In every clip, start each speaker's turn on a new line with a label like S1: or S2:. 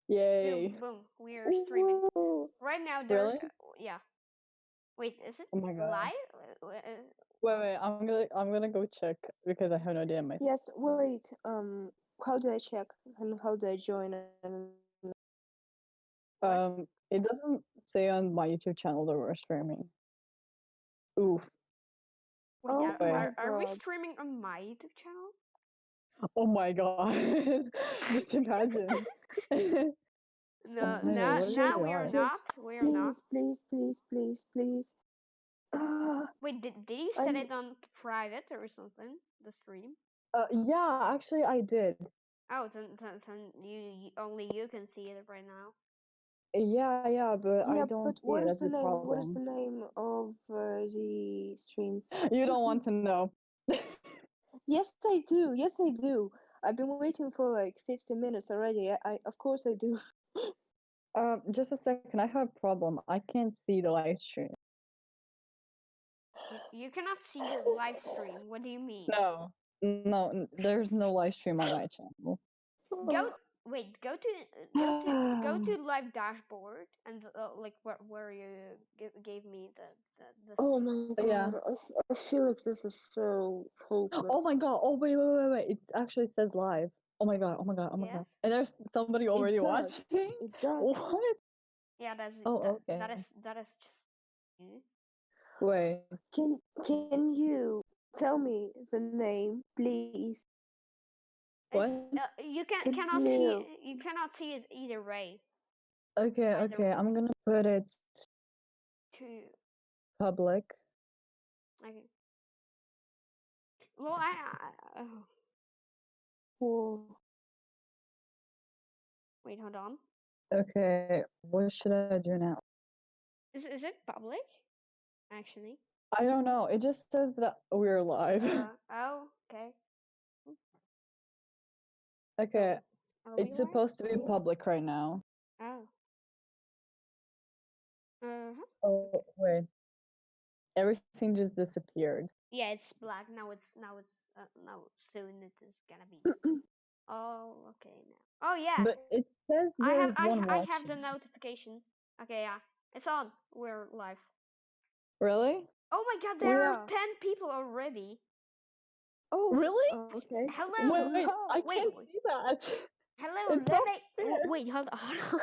S1: Yay.
S2: Boom, we are streaming.
S1: Ooh.
S2: Right now, there.
S1: Really?
S2: Yeah. Wait, is it
S1: Oh my god.
S2: live?
S1: Wait, I'm gonna go check because I have no idea myself.
S3: Yes, wait. How do I check and how do I join?
S2: What?
S1: It doesn't say on my YouTube channel that we're streaming. Oof.
S2: Wait,
S3: Oh
S2: are,
S1: Wait.
S3: my
S2: are, are we
S3: god.
S2: streaming on my YouTube channel?
S1: Oh my god. Just imagine. Oh
S2: No,
S1: my god, what
S2: now
S1: are
S2: we are
S1: we
S2: not.
S3: Just
S2: We are not.
S3: please, please, please, please, please. Ah,
S2: Wait, did you set
S3: I'm.
S2: it on private or something? The stream?
S1: Yeah, actually I did.
S2: Oh, then only you can see it right now.
S1: Yeah, but I
S3: Yeah,
S1: don't
S3: but
S1: see
S3: what
S1: it.
S3: is
S1: That's
S3: the
S1: the
S3: name? What is
S1: problem.
S3: the name of the stream?
S1: You don't want to know.
S3: Yes, I do. Yes, I do. I've been waiting for like 15 minutes already. Of course I do.
S1: Just a second. I have a problem. I can't see the live stream.
S2: You cannot see the live stream. What do you mean?
S1: No, there's no live stream on my channel.
S2: Go wait. Go to live dashboard and like where you gave me the
S3: Oh my
S1: Yeah.
S3: god, I feel like this is so hopeless.
S1: Oh my god. Oh wait. It actually says live. Oh my god.
S2: yes.
S1: And there's somebody
S3: It
S1: already
S3: does.
S1: watching.
S3: It does.
S1: What?
S2: Yeah,
S1: Oh, okay.
S2: that is just you.
S1: Wait.
S3: Can you tell me the name, please?
S1: What?
S2: You
S3: Can
S2: see
S3: you?
S2: you cannot see it either way. Either
S1: Okay. I'm gonna put it
S2: to
S1: public.
S2: okay. Well, oh,
S3: Oh,
S2: wait, hold on.
S1: Okay. What should I do now?
S2: Is it public? Actually.
S1: I don't know. It just says that we're live.
S2: Oh, okay.
S1: Okay.
S2: Are we
S1: It's
S2: live?
S1: supposed to be public right now.
S2: Oh. Uh-huh.
S1: Oh, wait. Everything just disappeared.
S2: Yeah, it's black now. Now soon it is gonna be. Oh, okay now. Oh yeah,
S1: But it says there's one
S2: I have the
S1: watching.
S2: notification. Okay, yeah, it's on. We're live.
S1: Really?
S2: Oh my God,
S3: oh
S2: there are
S3: yeah.
S2: 10 people already.
S3: Oh,
S1: Really?
S3: okay.
S2: Hello.
S1: Wait, I
S2: Wait.
S1: can't see that.
S2: Hello,
S1: It's not fair.
S2: Wait, hold on.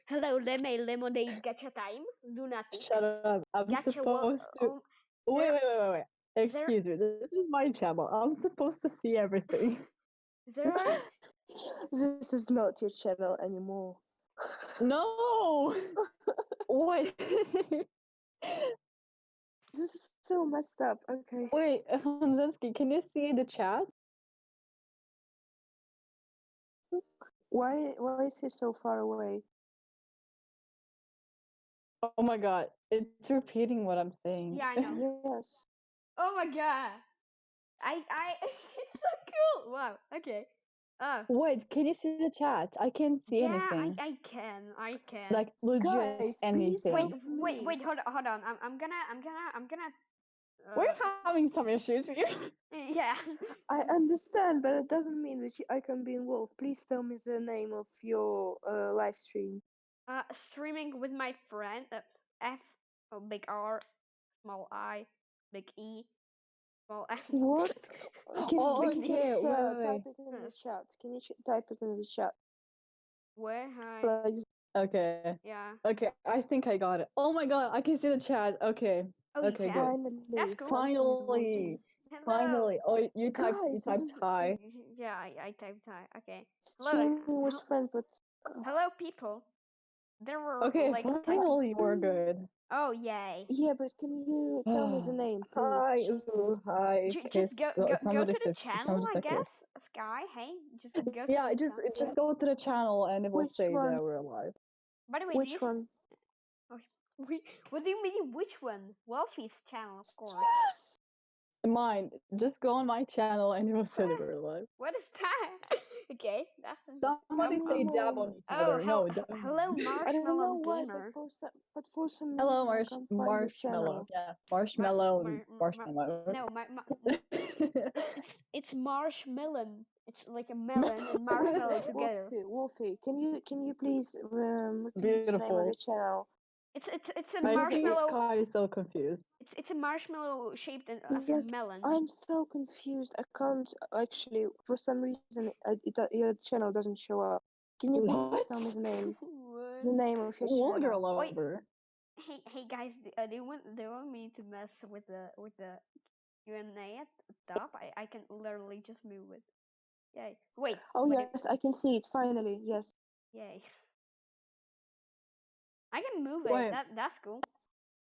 S2: Hello, lemonade. Gacha time. Lunatics.
S1: Shut up. I'm
S2: Gacha. Well,
S1: supposed to.
S2: there,
S1: Wait.
S2: there,
S1: Excuse me. This is my channel. I'm supposed to see everything.
S2: there are.
S3: This is not your channel anymore.
S1: No! Wait.
S3: This is so messed up. Okay.
S1: Wait, Honzecki, can you see the chat?
S3: Why is he so far away?
S1: Oh my god. It's repeating what I'm saying.
S2: Yeah, I know.
S3: Yes.
S2: Oh my God. It's so cool. Wow. Okay. Oh.
S1: Wait, can you see the chat? I can't see
S2: Yeah,
S1: anything.
S2: I can.
S1: Like legit
S3: Guys, please
S1: anything.
S3: help me.
S2: Hold on. I'm gonna.
S1: We're
S2: Uh,
S1: having some issues here.
S2: yeah.
S3: I understand, but it doesn't mean that I can be involved. Please tell me the name of your live stream.
S2: Streaming with my friend. F, big R, small I, big E, small M.
S3: What?
S1: Oh,
S3: Can you
S1: okay.
S3: just type
S1: Wait.
S3: it in the chat? Can you type it in the chat?
S2: Where? Hi.
S3: Like,
S1: Okay.
S2: Yeah.
S1: Okay, I think I got it. Oh my god, I can see the chat. Okay.
S2: Oh, you
S1: Okay,
S2: can?
S1: good.
S2: That's
S3: finally,
S2: cool.
S3: something's working.
S2: Hello.
S1: Finally. Oh, you
S3: Guys, this
S1: typed
S3: is
S1: hi.
S2: Yeah, I typed hi. Okay. Hello.
S3: streaming with friends, but
S2: Hello, people. There were
S1: Okay,
S2: like 10.
S1: finally we're good.
S2: Oh, yay.
S3: yeah, but can you tell me the name, please?
S1: Hi,
S3: Jesus.
S1: hi. Okay,
S2: Just
S1: so
S2: go
S1: somebody
S2: to the
S1: said
S2: channel,
S1: somebody
S2: I
S1: said here.
S2: guess. Sky, hey, just go to
S1: Yeah,
S2: the
S1: just go to the channel and it will
S3: Which
S1: say
S3: one?
S1: that we're live.
S2: By the way, do you?
S3: Which one?
S2: Oh, what do you mean? Which one? Wolfie's channel, of course.
S3: Yes!
S1: Mine. Just go on my channel and it will say that we're live.
S2: What is that? Okay, that's
S1: Somebody say dab on each
S2: Oh,
S1: other. No, don't.
S2: hello,
S3: I don't know
S2: Marshmallow
S3: why,
S2: Gamer.
S3: but for some
S1: Hello,
S3: reason I can't find your
S1: marshmallow.
S3: channel.
S1: Yeah,
S2: Mar,
S1: marshmallow, marshmallow.
S2: no, it's It's like a melon and marshmallow together.
S3: Wolfie, can you please repeat the name of your
S1: Beautiful.
S3: channel?
S2: It's a
S1: I
S3: Because
S1: see
S3: it,
S2: marshmallow.
S1: Sky is so confused.
S2: It's a marshmallow shaped as a
S3: yes,
S2: melon.
S3: I'm so confused. I can't actually, for some reason, your channel doesn't show up. Can you please tell me
S1: What?
S3: the
S2: What?
S3: name of your
S1: What
S3: channel?
S1: girl
S2: Wait,
S1: lover?
S2: hey guys, they want me to mess with the Q&A at the top. I can literally just move it. Yay! Wait,
S3: Oh
S2: but
S3: yes, I can see it finally. Yes.
S2: yay! I can move it.
S1: Wait,
S2: That's cool.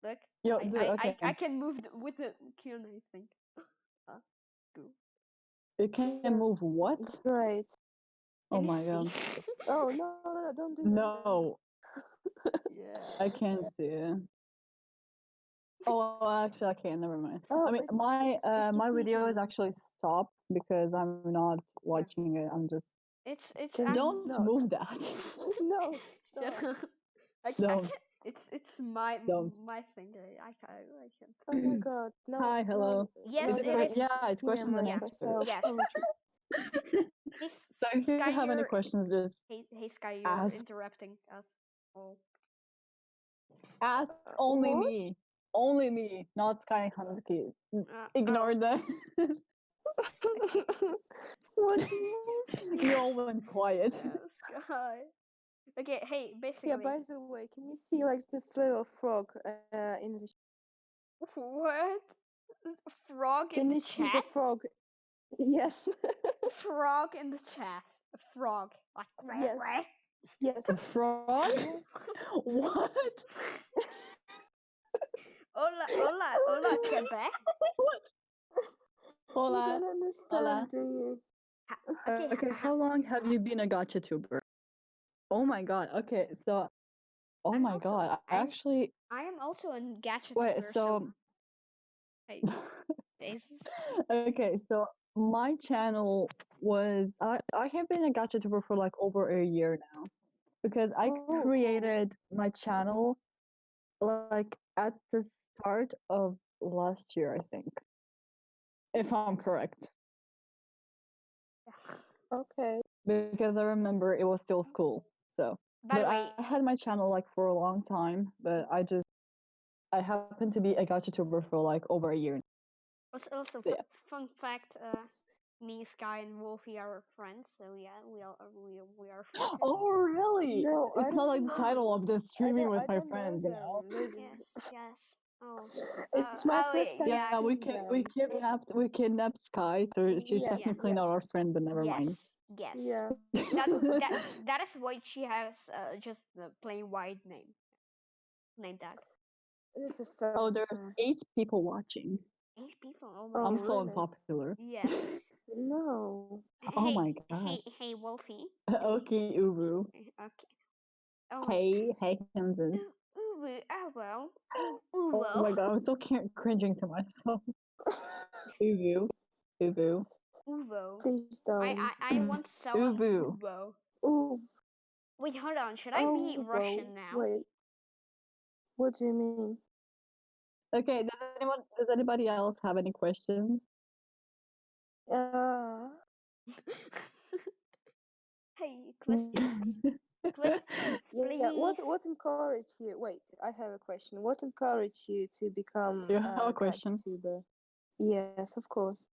S2: Look,
S1: yo, dude, okay.
S2: I can move with the Q&A thing. Cool.
S1: You can
S3: Yes.
S1: move what?
S3: Great.
S1: Oh
S2: Can you
S1: my
S2: see?
S1: god.
S3: Oh no, don't do that.
S1: No, I
S2: Yeah.
S1: can't see it. Oh, actually, I can't. Never mind. I
S3: Oh,
S1: mean,
S3: it's
S1: my video is
S3: repeating.
S1: actually stopped because I'm not
S2: Yeah.
S1: watching it. I'm just.
S2: It's
S3: Cannot.
S1: Don't move that.
S3: No, stop.
S2: I
S1: Don't.
S2: can it's
S1: Don't.
S2: my thing. I can.
S3: Oh my god. No,
S1: Hi,
S3: no,
S1: hello.
S2: Yes,
S1: Is
S3: no,
S1: it
S2: it
S3: don't
S2: is.
S1: yeah, it's
S3: hear
S1: questions and
S2: Yeah.
S1: answers.
S3: myself.
S2: Yes.
S3: Oh,
S2: Hey,
S1: So if you
S2: Sky,
S1: have any
S2: you're
S1: questions, just
S2: hey Sky, you're
S1: ask.
S2: interrupting us all.
S1: Ask only
S3: what?
S1: me. Only me, not Sky Honzecki.
S2: Oh,
S1: Ignore that.
S2: okay.
S3: What do you
S1: You all went quiet.
S2: Sky. Okay, hey,
S3: Yeah,
S2: basically,
S3: by the way, can you see like this little frog in the
S2: what? Frog in
S3: can
S2: the
S3: you see the
S2: chat?
S3: frog? Yes.
S2: Frog in the chat. A frog. Like,
S3: Yes.
S1: A
S3: Yes.
S1: frog?
S3: Yes.
S1: What?
S2: Hola, hola, hola, Quebec.
S1: What?
S3: You
S1: Hola.
S3: don't
S1: Hola.
S3: understand, do you?
S2: Okay,
S1: Okay, how long have you been a gotcha tuber? Oh my god. Okay, so oh
S2: I'm
S1: my
S2: also
S1: god. I actually
S2: I am also a gadget
S1: wait,
S2: tuber, so
S1: so
S2: hey, faces.
S1: okay, so my channel was I have been a gotcha tuber for like over a year now because I
S3: Oh,
S1: created my channel like at the start of last year, I think, if I'm correct.
S3: okay.
S1: Because I remember it was still school. So,
S2: By
S1: but
S2: the
S1: I
S2: way,
S1: had my channel like for a long time, but I happened to be a gotcha tuber for like over a year.
S2: also
S1: So, yeah.
S2: fun fact. Me, Sky, and Wolfie are friends, so yeah, we are friends.
S1: Oh, really?
S3: No, I
S1: It's not like
S3: don't
S1: the
S3: know.
S1: title of this streaming with
S3: I
S1: my
S3: don't know
S1: friends, you know.
S3: them. Maybe
S2: Yes, yes. Oh,
S3: it's my first time
S2: yeah,
S1: Yeah,
S3: seeing them.
S1: we kidnapped Sky, so she's
S2: yeah.
S1: technically not
S3: Yes.
S1: our friend, but never
S2: Yes,
S1: mind.
S2: yes.
S3: Yeah.
S2: That that that is why she has just the plain white name tag.
S3: This is so
S1: Oh, there's 8 people watching.
S2: 8 people. Oh my
S3: Oh
S1: I'm
S2: god.
S1: so
S3: really?
S1: unpopular.
S2: Yes.
S3: No.
S1: Oh
S2: Hey,
S1: my god.
S2: Wolfie.
S1: Okay, Ubu.
S2: Okay. Oh wait.
S1: Hey, Hinson.
S2: Uwu. Oh well.
S1: Oh
S2: Uwo.
S1: my god, I'm so cringing to myself. Ubu. Ubu.
S2: Uvo.
S3: Please don't.
S2: I once saw an
S1: Ubu.
S2: Uvo.
S3: Ooh.
S2: Wait, hold on. Should I be
S3: Oh, whoa.
S2: Russian now?
S3: Wait. What do you mean?
S1: Okay, does anybody else have any questions?
S3: Uh,
S2: Hey, questions,
S3: yeah.
S2: please.
S3: What encouraged you? Wait, I have a question. What encouraged you to become
S1: You have
S3: a
S1: a question?
S3: GuideTuber? Yes, of course.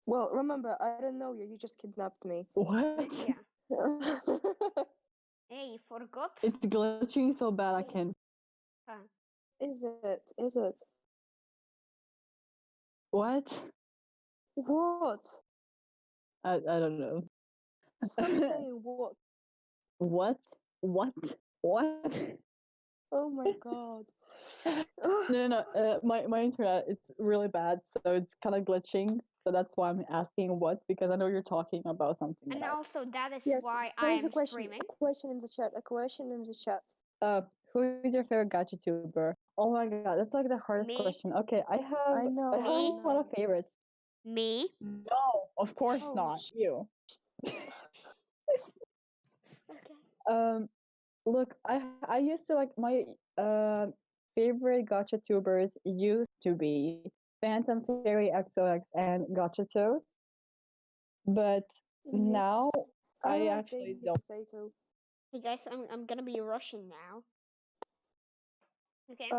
S3: Well, remember, I don't know you. You just kidnapped me.
S1: What?
S2: Yeah. Hey, forgot.
S1: It's glitching so bad I can't.
S2: Huh.
S3: Is it? Is it?
S1: What?
S3: What?
S1: I don't know.
S3: Stop saying what.
S1: What? What? What?
S3: Oh my god.
S1: No. My internet it's really bad, so it's kind of glitching. So that's why I'm asking what because I know you're talking about something
S2: And
S1: that
S2: also, that is
S3: Yes,
S2: why
S3: there
S2: I
S3: is a
S2: am
S3: question.
S2: streaming.
S3: A question in the chat. A question in the chat.
S1: who is your favorite gacha tuber? Oh my god, that's like the hardest
S2: Me,
S1: question. Okay, I have
S3: I
S2: me,
S1: a lot of
S3: know.
S1: favorites.
S2: me,
S1: No, of course
S3: Oh,
S1: not. You.
S2: Okay.
S1: Look, I used to like my favorite gotcha tubers used to be Phantom Fairy XOX and Gotcha Toast, but
S3: Yeah.
S1: now
S3: I
S1: I
S3: like
S1: actually
S3: baby
S1: don't.
S3: potato.
S2: Hey guys, I'm gonna be Russian now. Okay.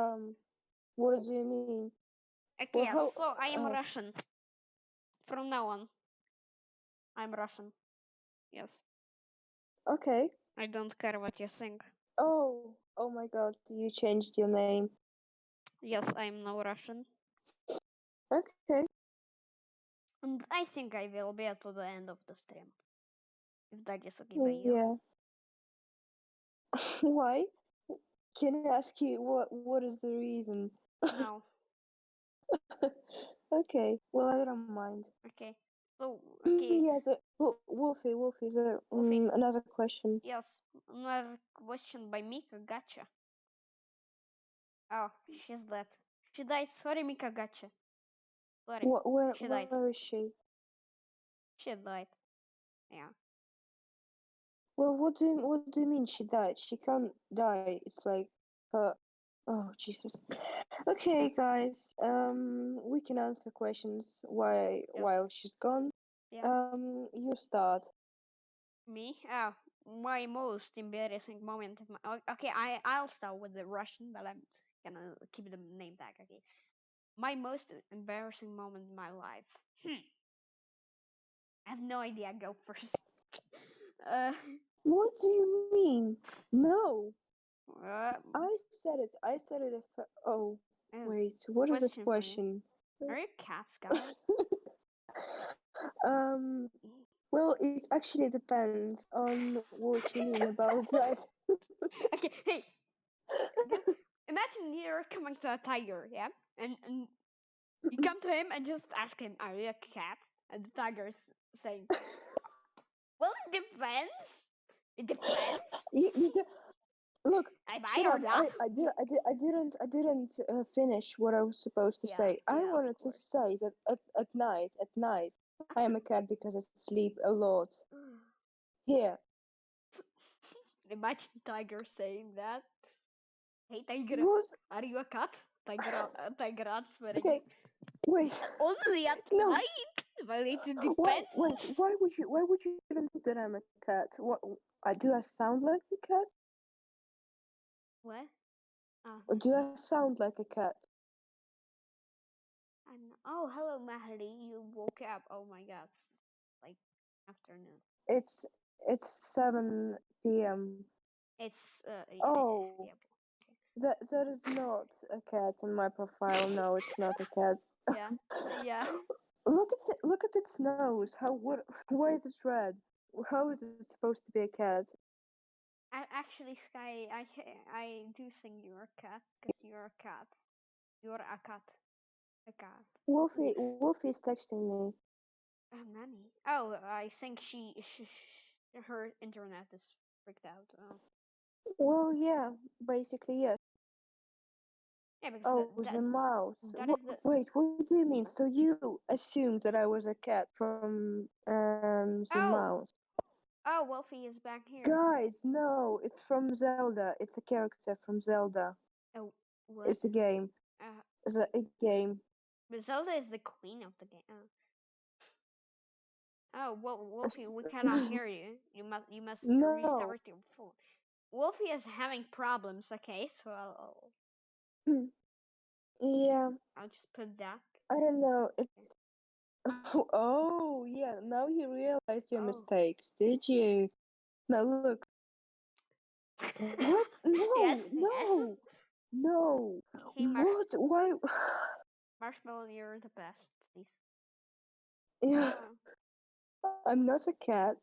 S3: What do you mean? Well,
S2: Okay.
S3: how?
S2: So I am Russian from now on. I'm Russian. Yes.
S3: Okay.
S2: I don't care what you think.
S3: Oh my God! You changed your name.
S2: Yes, I'm now Russian,
S3: Okay.
S2: and I think I will be to the end of the stream if that is okay by you.
S3: Yeah. Why? Can I ask you what is the reason?
S2: No.
S3: Okay. Well, I don't mind.
S2: Okay. So okay,
S3: Yeah. Wolfie. There.
S2: Wolfie.
S3: Another question.
S2: Yes. Another question by Mika. Gotcha. Oh, she's dead. She died. Sorry, Mika. Gotcha. Sorry. She died.
S3: Where is she?
S2: She died. Yeah.
S3: Well, what do you mean she died? She can't die. It's like, oh Jesus. Okay, guys. We can answer questions
S2: Yes.
S3: while she's gone.
S2: Yeah.
S3: You start.
S2: Me? Oh, my most embarrassing moment. Okay, I'll start with the Russian, but I'm gonna keep the name back. Okay. My most embarrassing moment in my life. I have no idea. Go first. uh,
S3: What do you mean? No,
S2: uh,
S3: I said it. I said it. Oh,
S2: oh,
S3: wait. What is this
S2: question for you.
S3: question?
S2: Are you a cats guy?
S3: um. Well, it actually depends on what you mean about that.
S2: Okay, hey, imagine you're coming to a tiger, yeah, and you come to him and just ask him, "Are you a cat?" And the tiger's saying, "Well, it depends. It depends.
S3: You do, look.
S2: Am I
S3: Shut
S2: or
S3: up.
S2: not?"
S3: I didn't finish what I was supposed to
S2: Yeah,
S3: say. I
S2: yeah, of
S3: wanted to
S2: course.
S3: say that at night, I am a cat because I sleep a lot. Here,
S2: Imagine tiger saying that. Hey, tiger,
S3: what?
S2: are you a cat? Tiger answering.
S3: Okay, wait.
S2: Only at
S3: No,
S2: night. Well, it depends.
S3: why would you even think that I'm a cat? What? I do I sound like a cat?
S2: What?
S3: Or do I sound like a cat?
S2: Oh, hello, Mahdi. You woke up. Oh my god. Like, afternoon.
S3: It's it's 7 p.m.
S2: It's,
S3: Oh,
S2: yeah.
S3: that is not a cat in my profile. No, it's not a cat.
S2: Yeah. Yeah.
S3: Look at its nose. How what? Why is it red? How is it supposed to be a cat?
S2: Actually, Sky, I do think you're a cat because you're a cat. You're a cat. A cat.
S3: Wolfie is texting me.
S2: Nanny. Oh, I think her internet is freaked out. Oh.
S3: Well, yeah, basically yes.
S2: Yeah, because
S3: Oh, the mouse.
S2: that is the.
S3: Wait, what do you mean? So you assumed that I was a cat from the
S2: Oh,
S3: mouse?
S2: oh, Wolfie is back here.
S3: Guys, no, it's from Zelda. It's a character from Zelda.
S2: Oh, what?
S3: It's a game.
S2: Uh,
S3: It's a game.
S2: but Zelda is the queen of the game. Oh, well, Wolfie,
S3: It's-
S2: we cannot hear you. You must
S3: no.
S2: restart your phone. Wolfie is having problems. Okay, so
S3: Yeah,
S2: I'll just put that.
S3: I don't know. It. Oh, yeah. Now you realized your
S2: Oh.
S3: mistakes, did you? Now look. What?
S2: Yes,
S3: No,
S2: yes.
S3: no, no.
S2: Hey,
S3: What? Why?
S2: Marshmallow, you're the best, please.
S3: Yeah,
S2: Oh,
S3: I'm not a cat.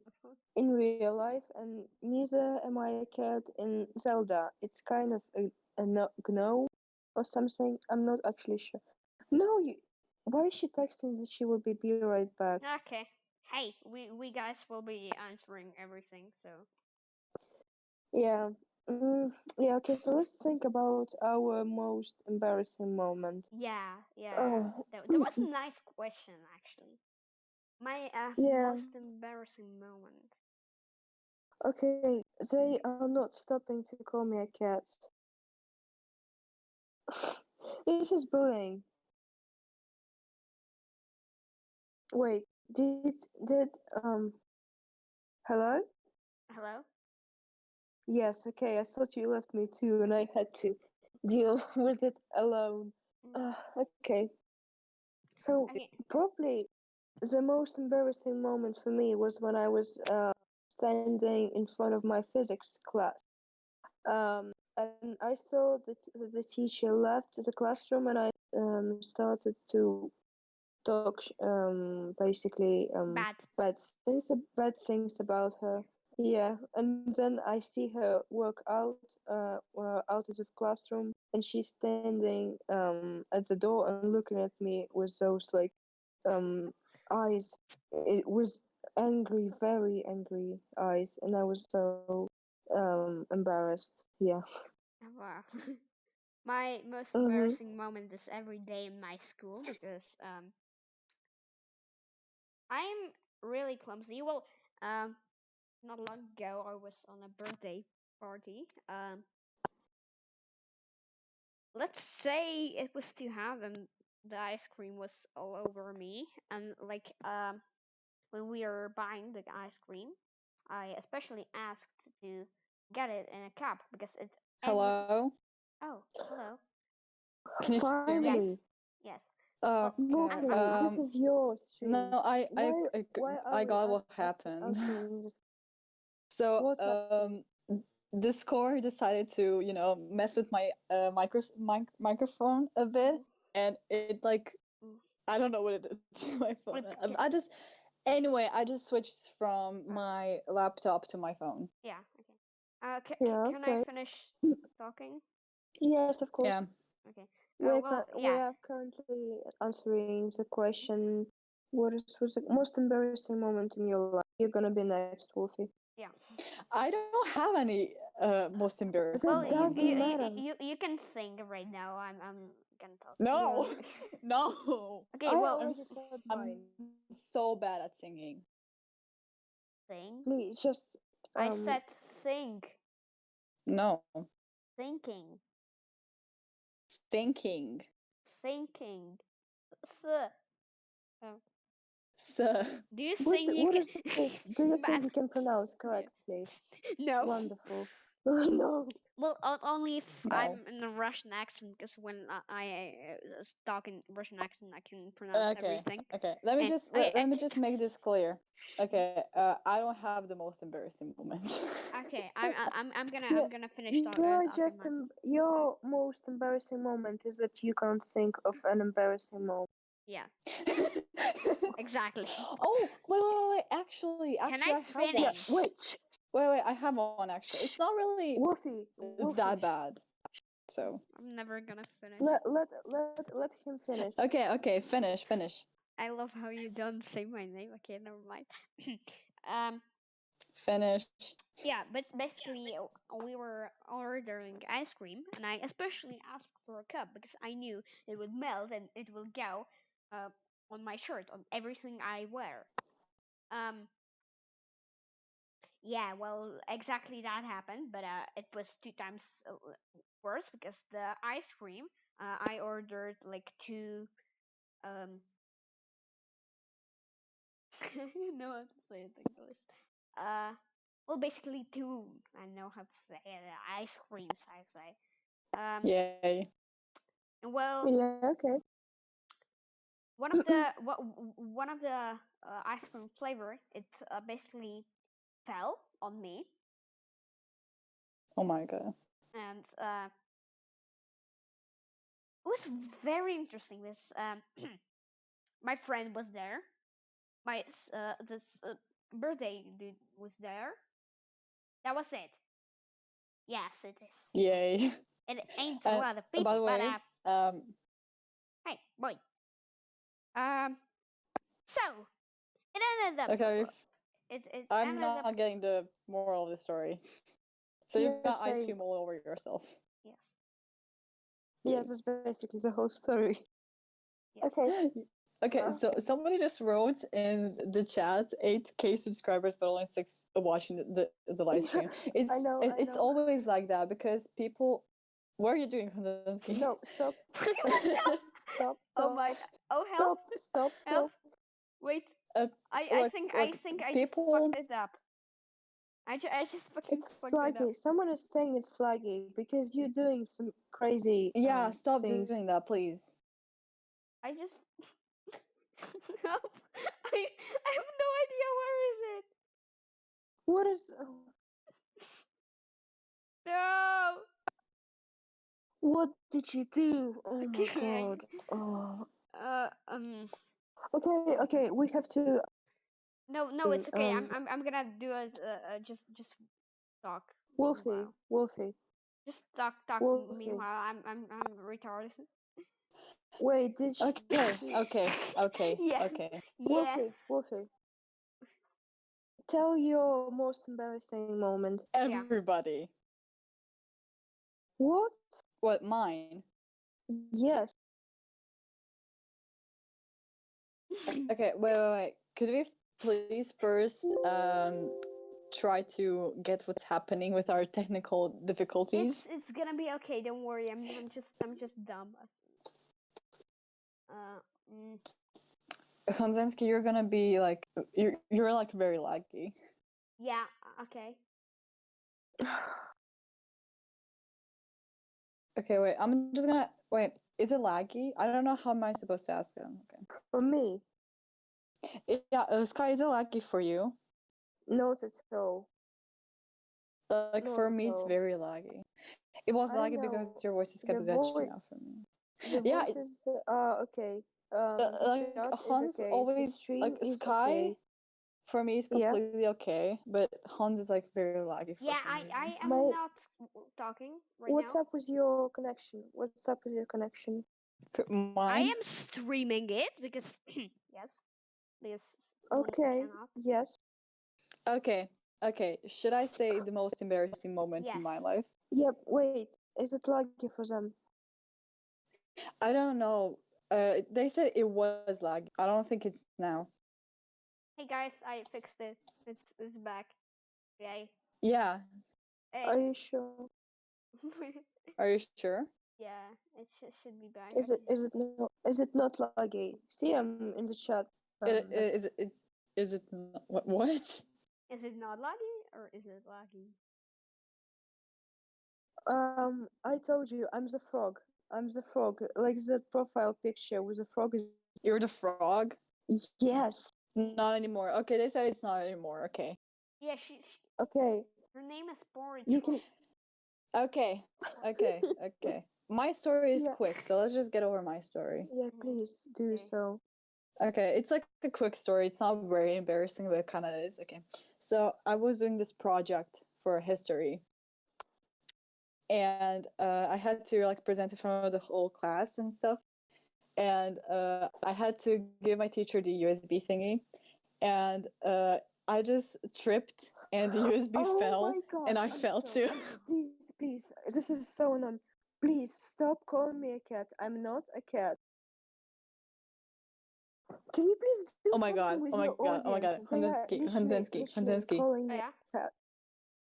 S2: of course.
S3: In real life, and neither am I a cat in Zelda. It's kind of a gnome or something. I'm not actually sure. No, why is she texting that she will be right back?
S2: Okay. Hey, we guys will be answering everything. So
S3: Yeah. Yeah, okay, so let's think about our most embarrassing moment.
S2: yeah, yeah.
S3: Oh,
S2: That was a nice question, actually. My
S3: Yeah.
S2: most embarrassing moment.
S3: Okay. They are not stopping to call me a cat. This is bullying. Wait. Did hello?
S2: Hello.
S3: Yes. Okay. I thought you left me too, and I had to deal with it alone.
S2: Mm,
S3: Okay. So
S2: okay.
S3: probably the most embarrassing moment for me was when I was standing in front of my physics class. And I saw that the teacher left the classroom, and I started to talk basically
S2: Bad.
S3: bad things about her. Yeah, and then I see her walk out of the classroom, and she's standing at the door and looking at me with those like eyes. It was angry, very angry eyes, and I was so embarrassed. Yeah.
S2: Wow. My most
S3: Mhm.
S2: embarrassing moment is every day in my school because I'm really clumsy. Well, not long ago I was on a birthday party. Let's say it was to have and the ice cream was all over me and like when we were buying the ice cream, I especially asked to get it in a cup because it every
S1: Hello?
S2: oh hello
S1: Can you hear me?
S2: yes
S3: Finally,
S2: yes well
S1: Okay.
S2: I
S3: Wolfie, this is your
S1: No,
S3: stream. Why
S1: I
S3: are we
S1: got what
S3: asking
S1: happened.
S3: answering this?
S1: So,
S3: What happened?
S1: Discord decided to, mess with my microphone a bit,
S2: mm,
S1: and it like
S2: mm,
S1: I don't know what it did to my phone.
S2: it,
S1: I just switched from
S2: uh,
S1: my laptop to my phone.
S2: yeah okay
S3: Yeah,
S2: can I
S3: okay.
S2: finish talking
S3: Yes, of course.
S1: Yeah.
S2: okay well
S3: We
S2: yeah
S3: are currently answering the question. Was the most embarrassing moment in your life? You're gonna be next, Wolfie.
S2: yeah
S1: I don't have any most embarrassing
S2: well
S3: That
S2: you
S1: moment.
S3: doesn't matter.
S2: you can think right now I'm gonna talk
S1: No.
S3: Yeah,
S1: No.
S2: okay
S3: I
S2: well
S3: already said mine.
S1: I'm so bad at singing.
S2: think
S3: Please, just
S2: I said think
S1: No.
S2: thinking
S1: Thinking.
S2: thinking S- oh.
S1: So
S2: Do you
S3: what
S2: think you
S3: what
S2: can
S3: is it? Do you think
S2: bad
S3: you can pronounce
S2: yeah.
S3: correctly?
S2: No.
S3: Wonderful. No.
S2: Well, only if
S1: no.
S2: I'm in a Russian accent, because when I talk in Russian accent, I can pronounce
S1: Okay.
S2: everything.
S1: Okay. Let me
S2: And
S1: just
S2: okay,
S1: let me just make this clear. Okay. I don't have the most embarrassing moment.
S2: okay,
S3: Yeah,
S2: I'm gonna finish talking now.
S3: your most embarrassing moment is that you can't think of an embarrassing moment.
S2: Yeah, exactly.
S1: Oh, wait.
S2: Can
S1: Actually,
S2: I
S1: I have
S3: Yeah,
S1: one.
S2: finish?
S3: wait,
S1: Wait. I have one. Actually, it's not really
S3: Wolfie,
S1: that bad. So,
S2: I'm never gonna finish.
S3: let him finish.
S1: okay. Finish.
S2: I love how you don't say my name. Okay, never mind. um,
S1: Finish.
S2: yeah, but basically we were ordering ice cream, and I especially asked for a cup because I knew it would melt and it will go uh, on my shirt, on everything I wear. Um, yeah, well, exactly that happened, but it was two times worse because the ice cream I ordered like two. Um, know how to say it in English. Uh, well, basically two. I know how to say it. Ice creams, I say. Um,
S1: Yay.
S2: well,
S3: Yeah, okay.
S2: one of the ice cream flavor, it basically fell on me,
S1: Oh my god.
S2: and it was very interesting. This my friend was there. My this birthday dude was there. That was it. Yes, it is. Yeah,
S1: Yay.
S2: it ain't a
S1: And
S2: lot of
S1: by
S2: people,
S1: the
S2: but
S1: way,
S2: hey, boy. Um, so it ended up.
S1: okay,
S2: It
S1: I'm
S2: ended up.
S1: not getting the moral of the story. So you
S3: Yeah,
S1: got ice
S3: same.
S1: cream all over yourself.
S2: Yes,
S3: Yes,
S1: Yay.
S3: that's basically the whole story.
S2: yes.
S3: Okay.
S1: Okay, so
S3: Okay.
S1: somebody just wrote in the chat 8K subscribers, but only six watching the live
S3: Yeah,
S1: stream.
S3: I
S1: It's
S3: know,
S1: it,
S3: I
S1: it's
S3: know.
S1: always like that because people. What are you doing, Honzecki?
S3: No, stop, stop,
S2: What the hell?
S3: stop,
S2: Oh
S3: stop,
S2: my! Oh help!
S3: stop, stop,
S2: Help!
S3: stop.
S2: Wait!
S1: uh,
S2: I think I just fucked
S1: people.
S2: it up. I just fucking
S3: It's
S2: fucked it up.
S3: laggy. Someone is saying it's laggy because you're doing some crazy
S1: Yeah, stop
S3: things.
S1: doing that, please.
S2: I just help! I have no idea where is it.
S3: What is? Oh,
S2: No.
S3: what did you do? Oh my
S2: Okay.
S3: god. Oh.
S2: Uh um.
S3: Okay, okay. We have to.
S2: No, it's okay. I'm gonna do it. Just talk
S3: Wolfie,
S2: meanwhile.
S3: Wolfie,
S2: Just talk.
S3: Wolfie.
S2: Meanwhile, I'm retarded.
S3: Wait, did
S1: Okay,
S3: she?
S1: okay, okay,
S2: Yeah.
S1: okay.
S2: Yes.
S3: Wolfie, Wolfie. Tell your most embarrassing moment.
S2: Yeah.
S1: Everybody.
S3: What?
S1: What, mine?
S3: Yes.
S1: Okay, wait. Could we please first try to get what's happening with our technical difficulties?
S2: It's gonna be okay. Don't worry. I'm just dumb. Uh. Mm,
S1: Honzensky, you're gonna be like you're like very laggy.
S2: yeah. Okay.
S1: Okay, wait. I'm just gonna wait. Is it laggy? I don't know how am I supposed to ask them.
S3: For me,
S1: Okay. Yeah, Sky, is it laggy for you?
S3: not at all.
S1: Like
S3: Not
S1: for
S3: at
S1: me, it's
S3: all.
S1: very laggy. It was
S3: I don't
S1: laggy because
S3: know.
S1: your voices
S3: The
S1: kept glitching
S3: voice,
S1: out for me.
S3: the
S1: Yeah,
S3: voices are okay. The
S1: like
S3: chat is
S1: Hans
S3: okay. The
S1: always like
S3: stream is
S1: Sky
S3: okay.
S1: for me is
S3: Yeah.
S1: completely okay, but Hans is like very laggy for
S2: Yeah.
S1: some reason.
S2: I am
S3: My,
S2: not talking right
S3: what's
S2: now.
S3: up with your connection? What's up with your connection?
S2: I
S1: Mine?
S2: am streaming it because yes, this Melissa
S3: Okay.
S2: cannot.
S3: Yes.
S1: Okay, okay. Should I say the most embarrassing moment in
S2: Yes.
S1: my life?
S3: Yep. Wait. Is it lucky for them?
S1: I don't know. They said it was laggy. I don't think it's now.
S2: Hey guys, I fixed it. It's back. Okay.
S1: Yeah.
S3: Are
S2: Hey.
S3: you sure?
S1: Are you sure?
S2: Yeah, it should be back.
S3: Is it?
S2: Okay.
S3: Is it not? Is it not laggy? See, I'm in the chat. Like,
S1: Is it not, what?
S2: Is it not laggy or is it laggy?
S3: I told you, I'm the frog. I'm the frog. Like that profile picture with the frog.
S1: You're the frog?
S3: Yes.
S1: Not anymore. Okay, they said it's not anymore. Okay.
S2: Yeah,
S3: Okay.
S2: her name is Porridge
S3: You can.
S2: Frog.
S1: Okay. Okay. Okay. My story is
S3: Yeah.
S1: quick, so let's just get over my story.
S3: Yeah.
S2: Mhm.
S3: Please do
S2: Okay.
S3: so.
S1: Okay, it's like a quick story. It's not very embarrassing, but it kind of is. Okay. So I was doing this project for history, and I had to like present in front of the whole class and stuff. And I had to give my teacher the USB thingy, and I just tripped, and the USB
S3: Oh
S1: fell,
S3: my god.
S1: and I
S3: I'm
S1: fell
S3: so.
S1: too.
S3: Please, please. This is so annoying. Please stop calling me a cat. I'm not a cat. Can you please do
S1: Oh my
S3: something
S1: god!
S3: with
S1: Oh
S3: your
S1: my god! Oh my
S3: audience?
S1: god!
S3: They are
S1: Honzensky!
S3: literally
S1: Honzensky!
S3: calling me a cat.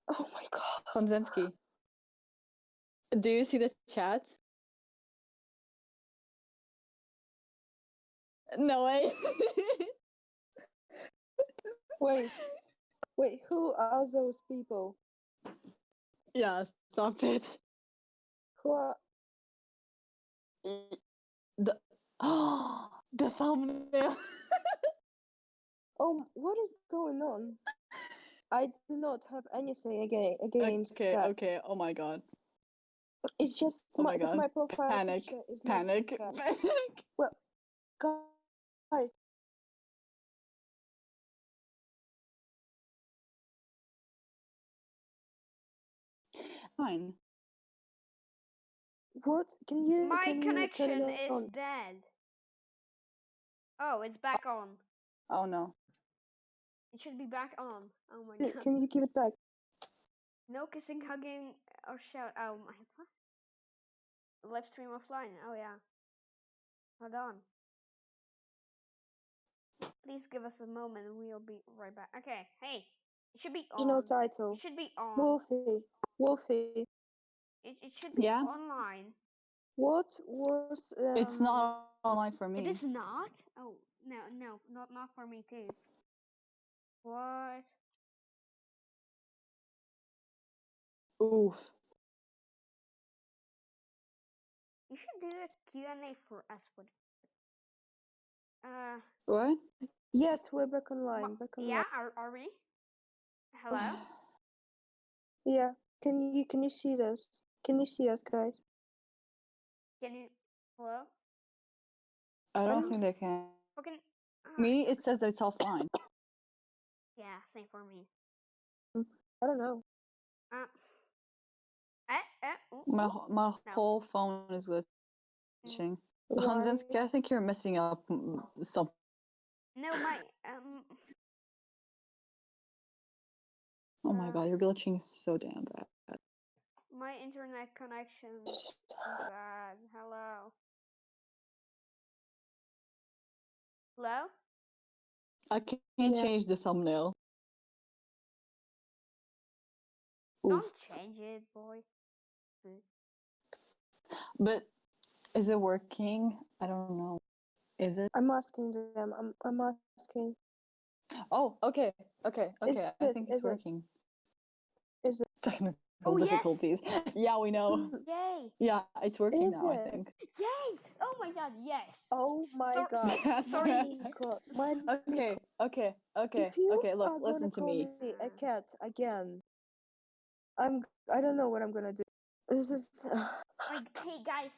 S3: Oh my god.
S1: Honzensky! Do you see the chat? No way!
S3: Wait, wait. Who are those people?
S1: Yeah, stop it.
S3: Who are?
S1: The the thumbnail.
S3: Oh, what is going on? I do not have anything against
S1: Okay,
S3: cat.
S1: okay. Oh my god.
S3: It's just
S1: Oh my
S3: that
S1: god.
S3: my profile
S1: Panic.
S3: picture is not a
S1: Panic.
S3: cat.
S1: Panic.
S3: Well, guys,
S1: Fine.
S3: what?
S2: My
S3: Can you turn it
S2: connection
S3: on?
S2: is dead. Oh, it's back on.
S1: Oh no.
S2: It should be back on. Oh my god.
S3: Can you give it back?
S2: No kissing, hugging, or shout. Oh my. What? Live stream offline. Oh yeah. Hold on. Please give us a moment. We'll be right back. Okay. Hey, it should be
S3: Original
S2: on. It
S3: title.
S2: should be on.
S3: Wolfie. Wolfie.
S2: It should be
S1: Yeah,
S2: online.
S3: What was
S1: it's not online for me.
S2: It is not. Oh no, no, not for me too. What?
S1: Oof.
S2: You should do a Q&A for us. With uh,
S1: What?
S3: Yes, we're back online. Back
S2: yeah.
S3: online.
S2: Are we? Hello.
S3: Yeah. Can you see us? Can you see us, guys?
S2: Can you? Hello.
S1: I don't
S3: I'm
S1: think they can.
S2: Fucking.
S1: Me, it says that it's offline.
S2: Yeah. Same for me.
S3: I don't know.
S2: Uh. Ooh,
S1: My
S2: ooh.
S1: my
S2: No.
S1: whole phone is glitching.
S3: Why?
S1: Honzecki, I think you're messing up something.
S2: No, my
S1: Oh my god, you're glitching so damn bad.
S2: my internet connection is bad. Hello. Hello.
S1: I can't
S3: Yeah.
S1: change the thumbnail. Oof.
S2: Don't change it, boy.
S1: But is it working? I don't know. Is it?
S3: I'm asking them. I'm asking.
S1: Oh, okay, okay,
S3: Is
S1: okay. I
S3: it?
S1: think
S3: Is
S1: it's
S3: it?
S1: working.
S3: Is it?
S1: Technical
S2: Oh yes!
S1: difficulties. Yeah, we know.
S2: Yay!
S1: Yeah, it's working
S3: Is
S1: now, I
S3: it?
S1: think.
S2: Yay! Oh my god, yes!
S3: Oh my god.
S1: That's
S2: Sorry.
S1: right.
S3: My god. My
S1: Okay, okay, okay,
S3: If you
S1: okay. Look,
S3: are gonna
S1: listen to
S3: call
S1: me.
S3: me a cat again, I don't know what I'm gonna do. This is
S2: Like, hey guys,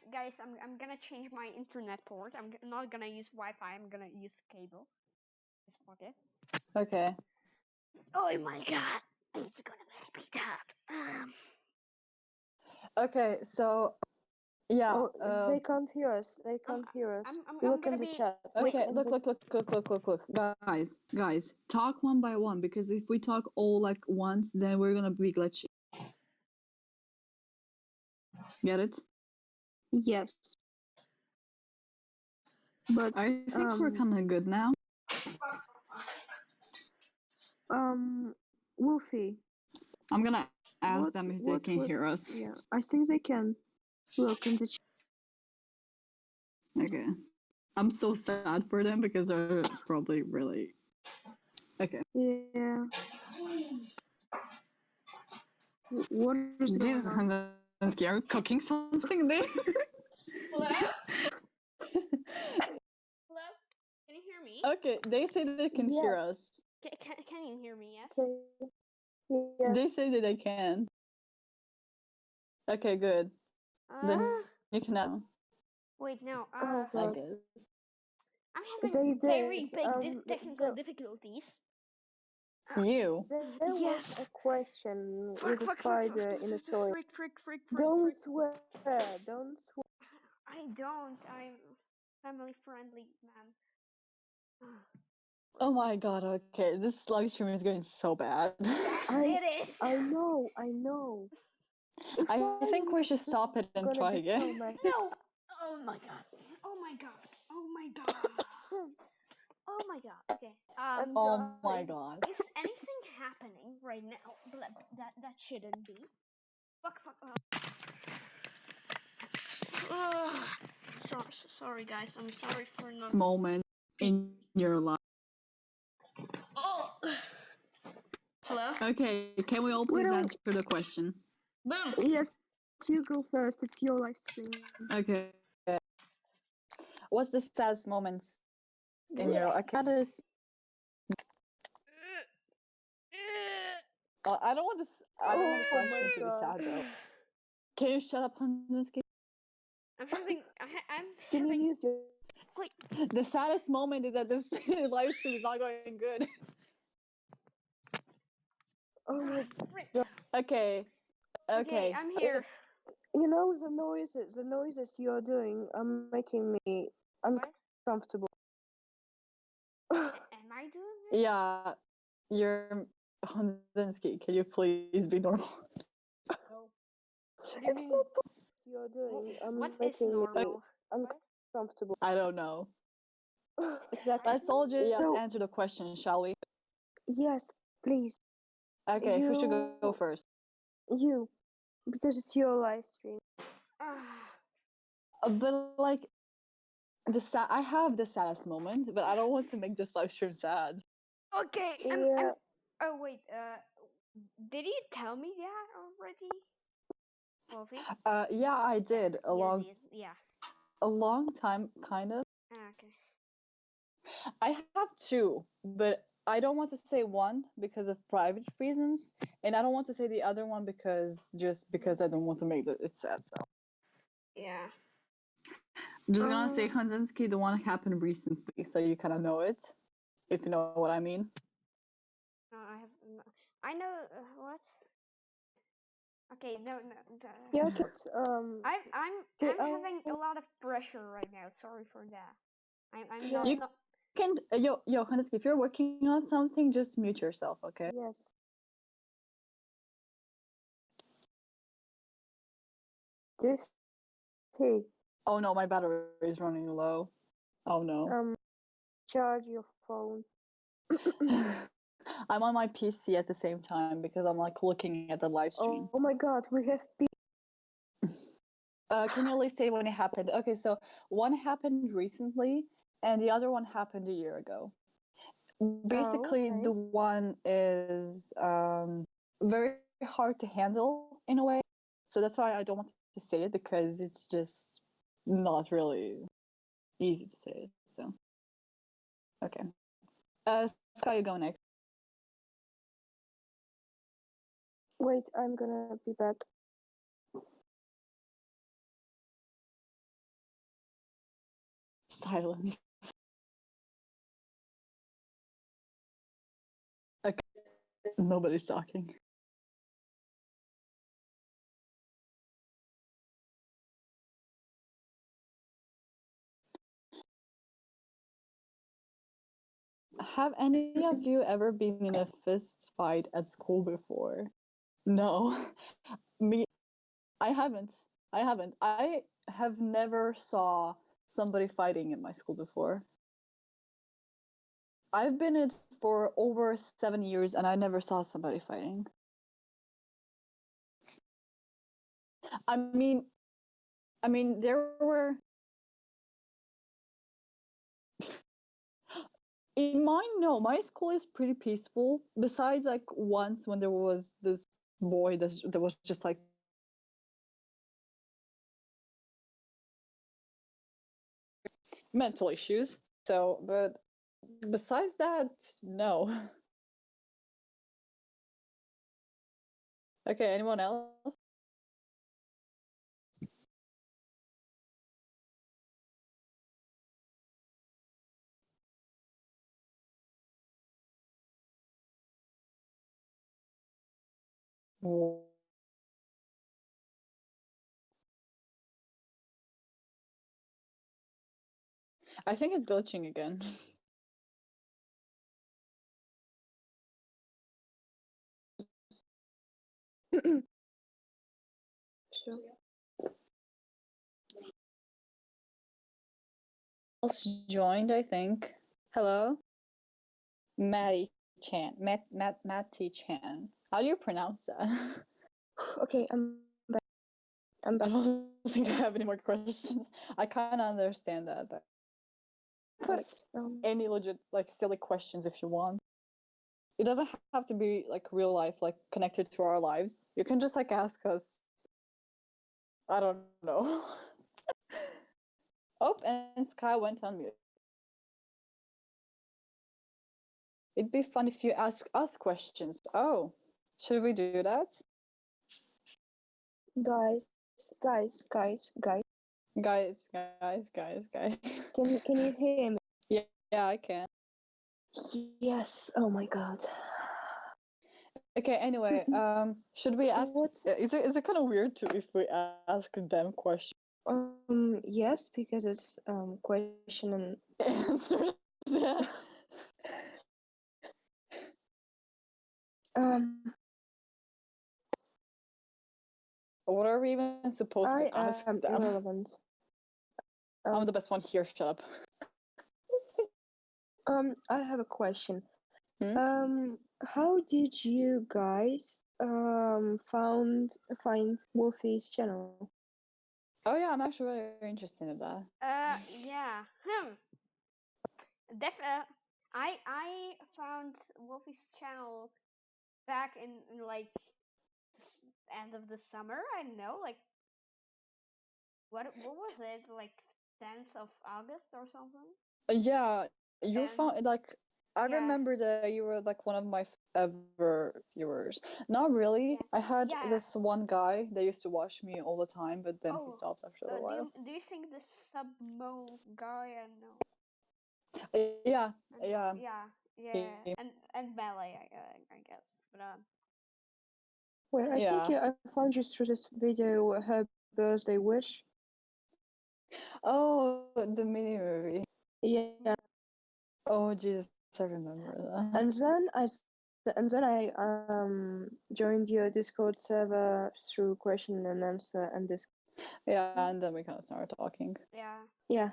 S2: I'm gonna change my internet port. Not gonna use Wi-Fi. I'm gonna use cable. This pocket.
S1: Okay.
S2: Oh my god, it's gonna be tough.
S1: Okay, so yeah.
S3: oh, they can't hear us. They
S2: I'm
S3: can't hear us.
S2: I'm
S3: Look
S2: gonna
S3: in the
S2: be.
S3: chat.
S2: Wait.
S1: Okay,
S3: in
S1: look,
S3: the
S1: look, look, look, look, look, look, guys, talk one by one because if we talk all like once, then we're gonna be glitchy. Get it?
S3: yes, but
S1: I think we're kind of good now.
S3: Wolfie,
S1: I'm gonna ask them if they
S3: what
S1: can
S3: was?
S1: hear us.
S3: Yeah, I think they can. Look in the chat.
S1: Okay. I'm so sad for them because they're probably really okay.
S3: Yeah. What is going
S1: Jesus,
S3: on?
S1: I'm scared. Cooking something there.
S2: Hello. Hello. Can you hear me?
S1: Okay, they say they can hear
S3: Yes.
S1: us.
S2: Can you hear me? Yes.
S3: Okay. Yes.
S1: They say that they can. Okay, good. Then you can now.
S2: Wait, no.
S3: Oh
S1: I
S3: god.
S1: guess.
S2: I'm
S3: They
S2: having very
S3: did.
S2: big technical difficulties.
S1: You.
S3: There
S2: Yes.
S3: was a question
S2: Fuck,
S3: with a
S2: fuck, fuck, fuck,
S3: spider in the toilet.
S2: frick, frick, frick, frick,
S3: Don't
S2: frick.
S3: swear. Don't swear.
S2: I don't. I'm family friendly, man.
S1: Oh my god, okay. This live stream is going so bad.
S2: Yes,
S3: I
S2: it is.
S3: I know. I know. It's
S1: I
S3: not
S1: think
S3: even.
S1: we should
S3: This is
S1: stop it and
S3: gonna
S1: try
S3: be
S1: again.
S3: so messy.
S2: No. Oh my god. Oh my god. Oh my god. Oh my god. Okay.
S3: I'm
S1: Oh my
S3: dying.
S1: god.
S2: Is anything happening right now? That shouldn't be. Fuck. Fuck. Sorry, guys. I'm sorry for not.
S1: Moment in your life.
S2: Oh. Hello.
S1: Okay, can we all
S3: We
S1: please
S3: don't.
S1: answer the question?
S2: Boom.
S3: Yes, you go first. It's your live stream.
S1: Okay. What's the saddest moments in your life? That is. I don't want this. I don't want this
S3: Oh
S1: live
S3: my
S1: stream to be
S3: god.
S1: sad though. Can you shut up, Hanzinski?
S2: I'm
S3: Can you
S2: having.
S3: mute your?
S2: Wait.
S1: The saddest moment is that this live stream is not going good.
S3: Oh my
S2: Frick.
S3: god.
S1: Okay.
S2: Okay,
S1: Okay.
S2: I'm here.
S3: You know the noises you're doing are making me
S2: What?
S3: uncomfortable.
S2: Am I doing it?
S1: Yeah. You're Hanzinski. Can you please be normal?
S2: No. What do you
S3: It's
S2: mean?
S3: not the you're doing are
S2: What is
S3: making me
S2: normal? What?
S3: uncomfortable.
S1: I don't know.
S3: Exactly.
S1: Let's all just
S3: So
S1: answer the question, shall we?
S3: yes, please.
S1: Okay, who should go
S3: You,
S1: first?
S3: you, because it's your live stream.
S2: Ah,
S1: But like I have the saddest moment, but I don't want to make this live stream sad.
S2: okay, I'm.
S3: Yeah,
S2: Oh wait. Did you tell me that already, Wolfie?
S1: Yeah, I did
S2: You did. Yeah.
S1: a long time, kind of.
S2: Ah, okay.
S1: I have two, but I don't want to say one because of private reasons, and I don't want to say the other one because I don't want to make it sad. So
S2: Yeah.
S1: I'm just gonna say
S3: um,
S1: Honzecki, the one happened recently, so you kind of know it, if you know what I mean.
S2: No, I have. No, I know what. Okay. No. No.
S3: yeah, okay,
S2: I'm
S3: okay,
S2: having a lot of pressure right now. Sorry for that. I'm not
S3: yeah,
S1: You
S2: not.
S1: can yo Honzecki, if you're working on something, just mute yourself, okay?
S3: yes. This, hey,
S1: Oh no, my battery is running low. Oh no.
S3: charge your phone.
S1: I'm on my PC at the same time because I'm like looking at the live stream.
S3: Oh my God, we have
S1: Can you at least say when it happened? Okay, so one happened recently and the other one happened a year ago.
S3: Oh,
S1: Basically, the
S3: okay.
S1: one is very hard to handle in a way. So that's why I don't want to say it because it's just not really easy to say it. So, okay. Sky, you go next.
S3: Wait, I'm gonna be back.
S1: Silence. Okay, nobody's talking. Have any of you ever been in a fist fight at school before? No. Me, I haven't. I haven't. I have never saw somebody fighting in my school before. I've been in for over 7 years and I never saw somebody fighting. I mean, there were in mine. No, my school is pretty peaceful. Besides, like once when there was this boy that was just like mental issues. So, but besides that, no. Okay, anyone else? I think it's glitching again.
S3: So,
S1: Else joined, I think. Hello? Matty Chan. Matty Chan. How do you pronounce that?
S3: okay, I'm back. I'm
S1: I
S3: back.
S1: don't think I have any more questions. I kind of understand that. Put
S3: Wait,
S1: any legit, like, silly questions if you want. It doesn't have to be, like, real life, like, connected to our lives. You can just, like, ask us. I don't know. Oh, and Sky went on mute. It'd be fun if you ask us questions. Oh, should we do that?
S3: guys, guys.
S1: Guys.
S3: Can you hear me?
S1: Yeah, I can.
S3: Yes. Oh my God.
S1: Okay, anyway, should we ask
S3: What?
S1: is it kind of weird to if we ask them questions
S3: Yes, because it's question and
S1: answers? Yeah.
S3: um
S1: What are we even supposed to
S3: I
S1: ask
S3: am
S1: them?
S3: irrelevant.
S1: I'm the best one here, shut up.
S3: I have a question.
S1: Hmm?
S3: How did you guys find Wolfie's channel?
S1: Oh yeah, I'm actually very interested in that.
S2: Yeah. Def. I found Wolfie's channel back in like end of the summer. I don't know, like what was it? Like 10th of August or something?
S1: Yeah, you
S2: And
S1: found like I
S2: yeah,
S1: remember that you were like one of my ever viewers. Not really.
S2: yeah,
S1: I had
S2: yeah.
S1: this one guy that used to watch me all the time, but then he
S2: Oh,
S1: stopped after a while.
S2: do you think the Submo guy? I know.
S1: Yeah,
S2: I know.
S1: yeah.
S2: Yeah,
S1: He,
S2: yeah, and ballet. I guess, but
S3: Well, I think
S1: yeah.
S3: I found you through this video, her birthday wish.
S1: Oh, the mini movie.
S3: Yeah,
S1: Oh, Jesus, I remember that.
S3: and then I joined your Discord server through question and answer and this.
S1: Yeah, and then we kind of started talking.
S2: yeah.
S3: Yeah.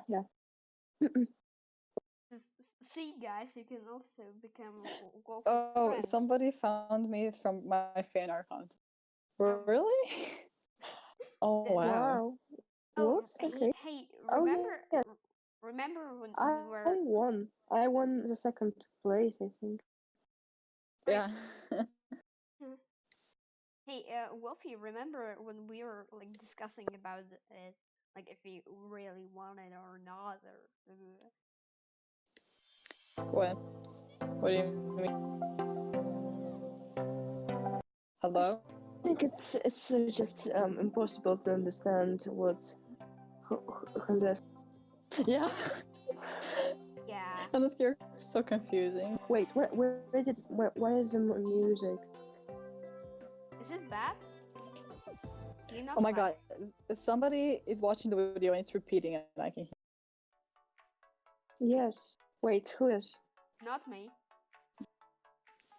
S2: See, guys, you can also become Wolfie's
S1: Oh,
S2: friend.
S1: somebody found me from my fan account.
S2: Oh,
S1: Really? Oh,
S2: the,
S1: wow.
S3: Wow.
S2: oh,
S3: What? Okay.
S2: hey,
S3: Oh yeah,
S2: remember when we
S3: I
S2: were
S3: won. I won the second place, I think.
S2: wait?
S1: Yeah.
S2: hmm. Hey, Wolfie, remember when we were like discussing about it, like if we really want it or not, or
S1: What? What do you mean?
S3: I
S1: Hello?
S3: think it's just impossible to understand what Honzecki.
S1: Yeah.
S2: yeah.
S1: And this character is so confusing.
S3: Wait, where is the music?
S2: Is it bad? Do you not
S1: Oh my
S2: like?
S1: god. Somebody is watching the video and it's repeating and I can hear.
S3: Yes. Wait, who is?
S2: Not me.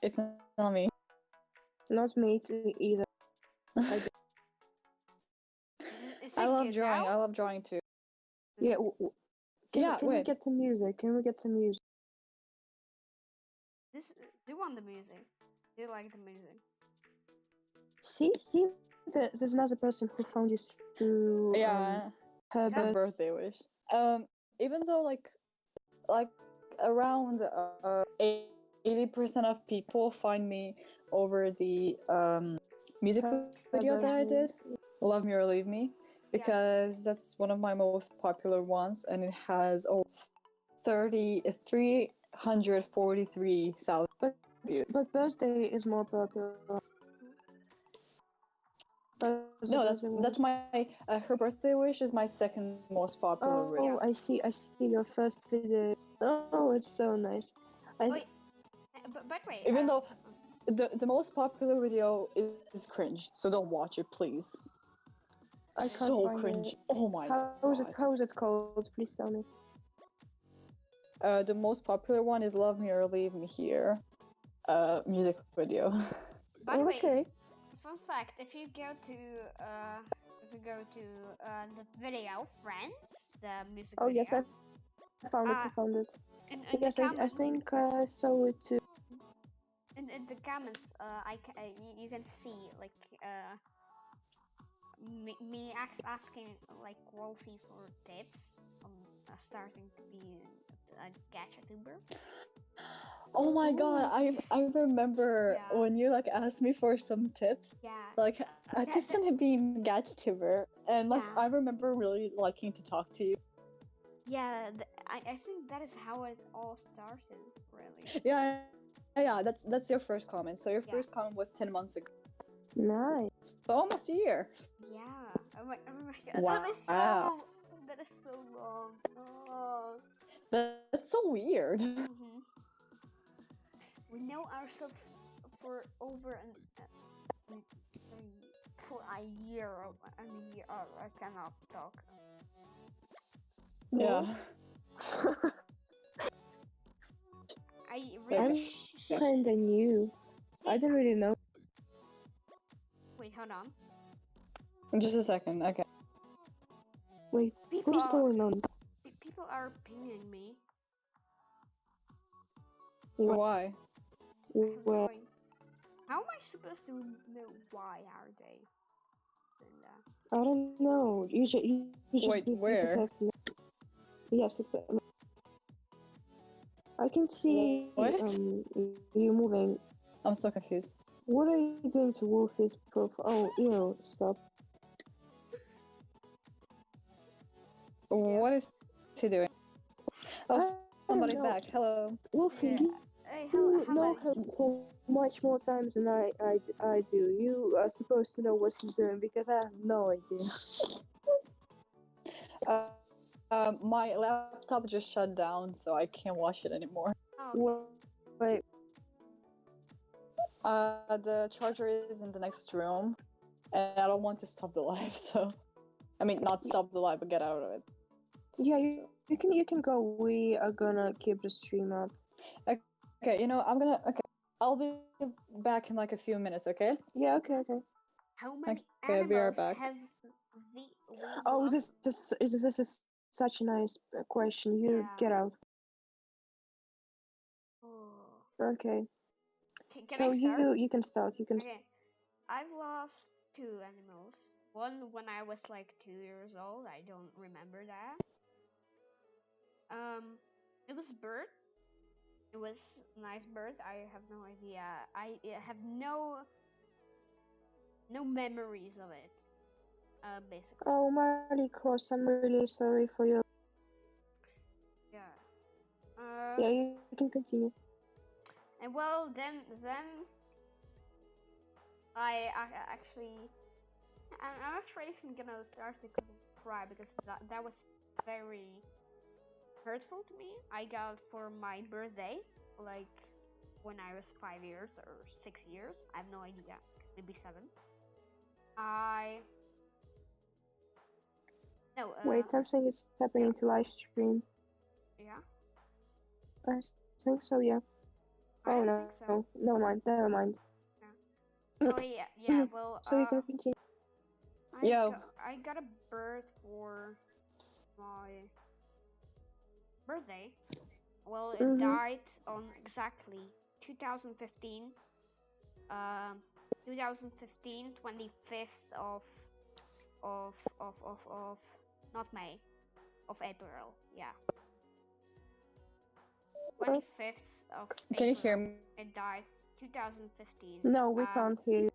S1: It's not me.
S3: Not me either.
S2: Is
S1: I
S2: it
S1: love
S2: good now?
S1: drawing. I love drawing too.
S3: Yeah.
S1: Yeah,
S3: Can we
S1: wait.
S3: get some music? Can we get some music?
S2: This do you want the music? Do you like the music?
S3: See, there's another person who found you through
S1: Yeah.
S3: her
S2: Is that
S1: Her
S3: birth.
S1: birthday wish. Even though like around 80% of people find me over the music
S3: Her
S1: video that I
S3: birthday.
S1: did, Love Me or Leave Me,
S2: yeah?
S1: because that's one of my most popular ones and it has over 343,000
S3: But
S1: views.
S3: but birthday is more popular. The
S1: No,
S3: birthday
S1: that's
S3: was.
S1: my her birthday wish is my second most popular
S3: Oh,
S1: video.
S2: Yeah.
S3: I see your first video. Oh, it's so nice. I
S2: Wait, but wait.
S1: Even though the most popular video is cringe, so don't watch it, please.
S3: I can't
S1: So
S3: find it.
S1: cringe. Oh my god.
S3: How is it called? Please tell me.
S1: The most popular one is Love Me or Leave Me Here. Music video.
S2: By the way,
S3: Okay.
S2: fun fact: if you go to the video friends, the music
S3: Oh yes,
S2: video,
S3: I found it. I
S2: uh,
S3: found it.
S2: in the
S3: Yes, I
S2: comments,
S3: think I saw it too.
S2: in the comments, you can see like me asking like Wolfie for tips on starting to be a gacha tuber.
S1: Oh my god,
S3: Ooh.
S1: I remember
S2: Yeah,
S1: when you like asked me for some tips,
S2: yeah,
S1: like
S2: that,
S1: tips
S2: that,
S1: on being GatchTuber, and like
S2: yeah,
S1: I remember really liking to talk to you.
S2: yeah. I think that is how it all started, really.
S1: Yeah, that's your first comment. So your
S2: Yeah,
S1: first comment was 10 months ago,
S3: Nice.
S1: so almost a year.
S2: yeah. Oh my god,
S1: Wow,
S2: that is so long. Oh.
S1: that's so weird.
S2: hmm We know ourselves for over an for a year and a year. Oh, I cannot talk.
S1: Yeah.
S3: What?
S2: I really
S3: I'm kinda new. I don't really know.
S2: wait. Hold on.
S1: Just a second. Okay.
S3: Wait,
S2: People
S3: what is
S2: are
S3: going on?
S2: people are pinging me.
S1: Why?
S3: Where?
S2: Wait, how am I supposed to know why are they doing that?
S3: I don't know. You just do this
S1: Wait,
S3: exactly.
S1: where?
S3: Yes, exactly. I can see
S1: What?
S3: you moving.
S1: I'm so confused.
S3: What are you doing to Wolfie's profile? Oh, ew, stop.
S2: Yeah.
S1: What is he doing? Oh,
S3: I don't
S1: somebody's
S3: know.
S1: back. Hello.
S3: Wolfie,
S2: Yeah. Hey,
S3: you know
S2: hello.
S3: him for much more times than I do. You are supposed to know what he's doing because I have no idea.
S1: My laptop just shut down, so I can't watch it anymore.
S2: Oh, okay.
S3: Wait,
S1: The charger is in the next room, and I don't want to stop the live, so I mean, not stop the live, but get out of it.
S3: yeah, you can go. We are gonna keep the stream up.
S1: Okay, I'll be back in like a few minutes. Okay.
S3: Yeah, okay.
S2: How many
S1: Okay, we are
S2: animals
S1: back.
S2: have we
S3: Oh,
S2: lost?
S3: this is such a nice question. You
S2: Yeah.
S3: get out.
S2: Oh.
S3: Okay.
S2: Can I
S3: So
S2: start?
S3: you can start. You can.
S2: Okay. I've lost two animals. One when I was like 2 years old. I don't remember that. It was a bird. It was a nice bird. I have no idea. I have no memories of it. Basically.
S3: Oh, Marley Cross, I'm really sorry for your.
S2: Yeah.
S3: Yeah, you can continue.
S2: And well, then I actually I'm afraid I'm gonna start to cry because that was very hurtful to me. I got for my birthday, like when I was 5 years or 6 years. I have no idea, maybe 7. I no
S3: Wait, something is happening to live stream.
S2: yeah.
S3: I think so, yeah.
S2: I
S3: Oh
S2: don't think
S3: no,
S2: so.
S3: never mind.
S2: Yeah. Well, yeah. Well,
S3: So you can continue.
S1: Yo.
S2: I got a bird for my birthday. Well, it
S3: Mm-hmm.
S2: died on exactly 2015. Um, 2015, 25th of not May, of April. Yeah, 25th of
S1: Can you hear
S2: April.
S1: me?
S2: It died 2015.
S3: No, we can't hear you.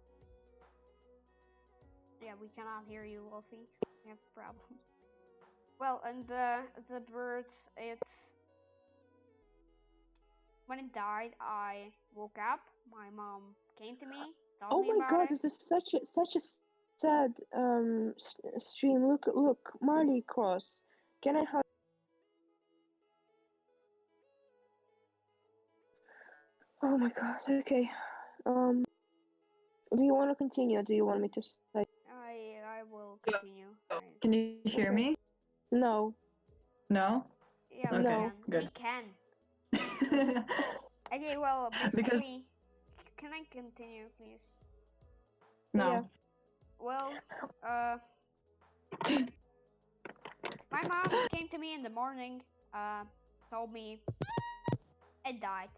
S2: Yeah, we cannot hear you, Wolfie. We have problems. Well, and the bird, when it died, I woke up. My mom came to me, told
S3: Oh
S2: me
S3: my
S2: about
S3: god,
S2: it.
S3: this is such a sad stream. Look, Marley Cross. Can I have? Oh my god. Okay. Um, do you want to continue? Or do you want me to say?
S2: I will continue.
S1: Can you hear
S3: Okay.
S1: me?
S3: No.
S1: No?
S2: Yeah, we
S1: Okay,
S3: No.
S2: can. We
S1: good.
S2: can.
S3: Okay.
S2: Okay, well,
S1: Because
S2: basically, can I continue, please?
S3: Yeah.
S1: no.
S2: Well, my mom came to me in the morning, told me it died.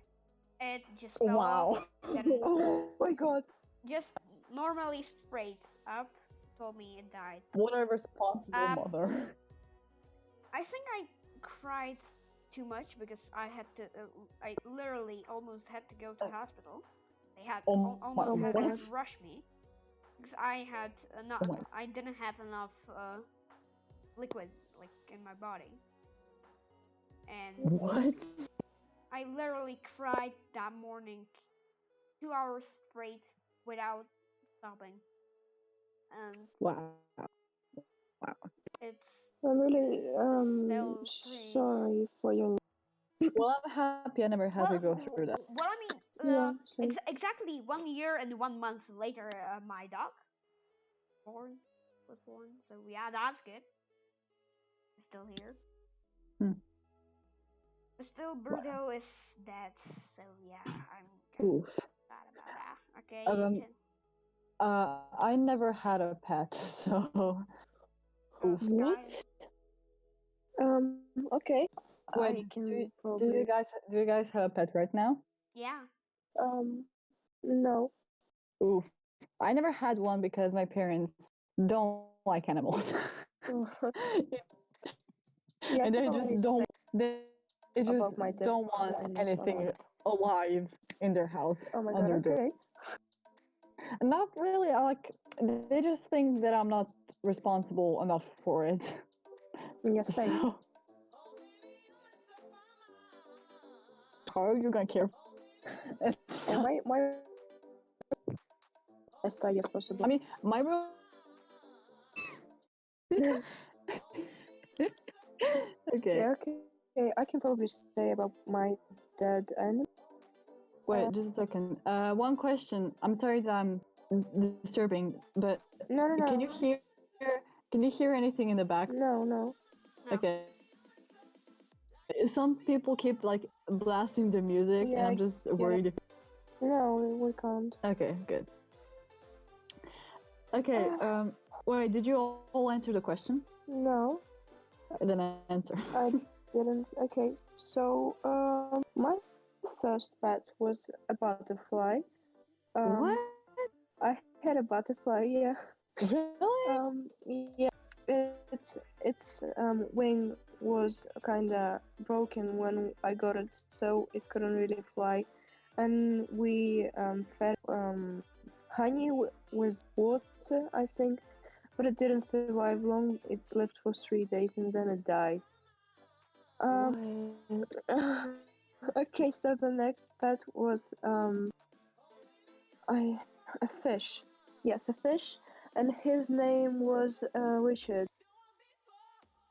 S2: It just fell off,
S1: Wow.
S2: then
S3: Oh my god.
S2: just normally straight up, told me it died.
S1: What a responsible
S2: Um,
S1: mother.
S2: I think I cried too much because I literally almost had to go to hospital. They had
S1: Oh my,
S2: almost
S3: Oh my
S2: had to
S3: god.
S1: what?
S2: rush me because I had
S1: Oh my.
S2: I didn't have enough liquid like in my body, and
S1: What?
S2: I literally cried that morning, 2 hours straight without stopping, and
S1: Wow. Wow.
S2: it's
S3: I'm really
S2: still pretty.
S3: sorry for your.
S1: Well, I'm happy I never had to go through that.
S2: Well, I mean,
S3: Yeah. Same.
S2: exactly 1 year and 1 month later, my dog born was born. So yeah, that's good. It's still here.
S1: Hmm.
S2: But still,
S1: Wow.
S2: Birdo is dead. So yeah, I'm kind of
S1: Oof.
S2: sad about that. Okay, you
S1: Um,
S2: can.
S1: I never had a pet, so oof.
S2: Guys,
S3: What? Okay. I
S1: Wait,
S3: can
S1: do
S3: probably.
S1: you guys have a pet right now?
S2: Yeah.
S3: No.
S1: Ooh, I never had one because my parents don't like animals.
S3: Yeah,
S1: And
S3: I
S1: they
S3: can
S1: just
S3: already
S1: don't
S3: say
S1: they just
S3: about my
S1: don't
S3: dad
S1: want
S3: and so
S1: anything
S3: on.
S1: alive in their house
S3: Oh my god,
S1: under their.
S3: okay.
S1: Not really. Like they just think that I'm not responsible enough for it.
S3: Yeah, same.
S1: So how are you gonna care? And
S3: And
S1: so,
S3: my as tidy as
S1: I
S3: possible.
S1: mean, my room. Okay.
S3: Yeah, okay. I can probably say about my dad and
S1: Wait, just a second. One question. I'm sorry that I'm disturbing, but
S3: no, no,
S1: can you
S3: no,
S1: hear? Can you hear anything in the back?
S3: no, no,
S2: No.
S1: Okay. Some people keep like blasting the music, and
S3: yeah,
S1: I'm
S3: I
S1: just
S3: get it.
S1: worried if.
S3: No, we can't.
S1: Okay, good. Okay. Wait, did you all answer the question?
S3: No,
S1: Then answer.
S3: I didn't. Okay, so my first pet was a butterfly.
S1: What?
S3: I had a butterfly. Yeah.
S1: Really?
S3: Yeah. Its wing was kind of broken when I got it, so it couldn't really fly. And we fed honey with water, I think, but it didn't survive long. It lived for 3 days and then it died. Um,
S1: What?
S3: okay, so the next pet was I a fish. Yes, a fish, and his name was Richard,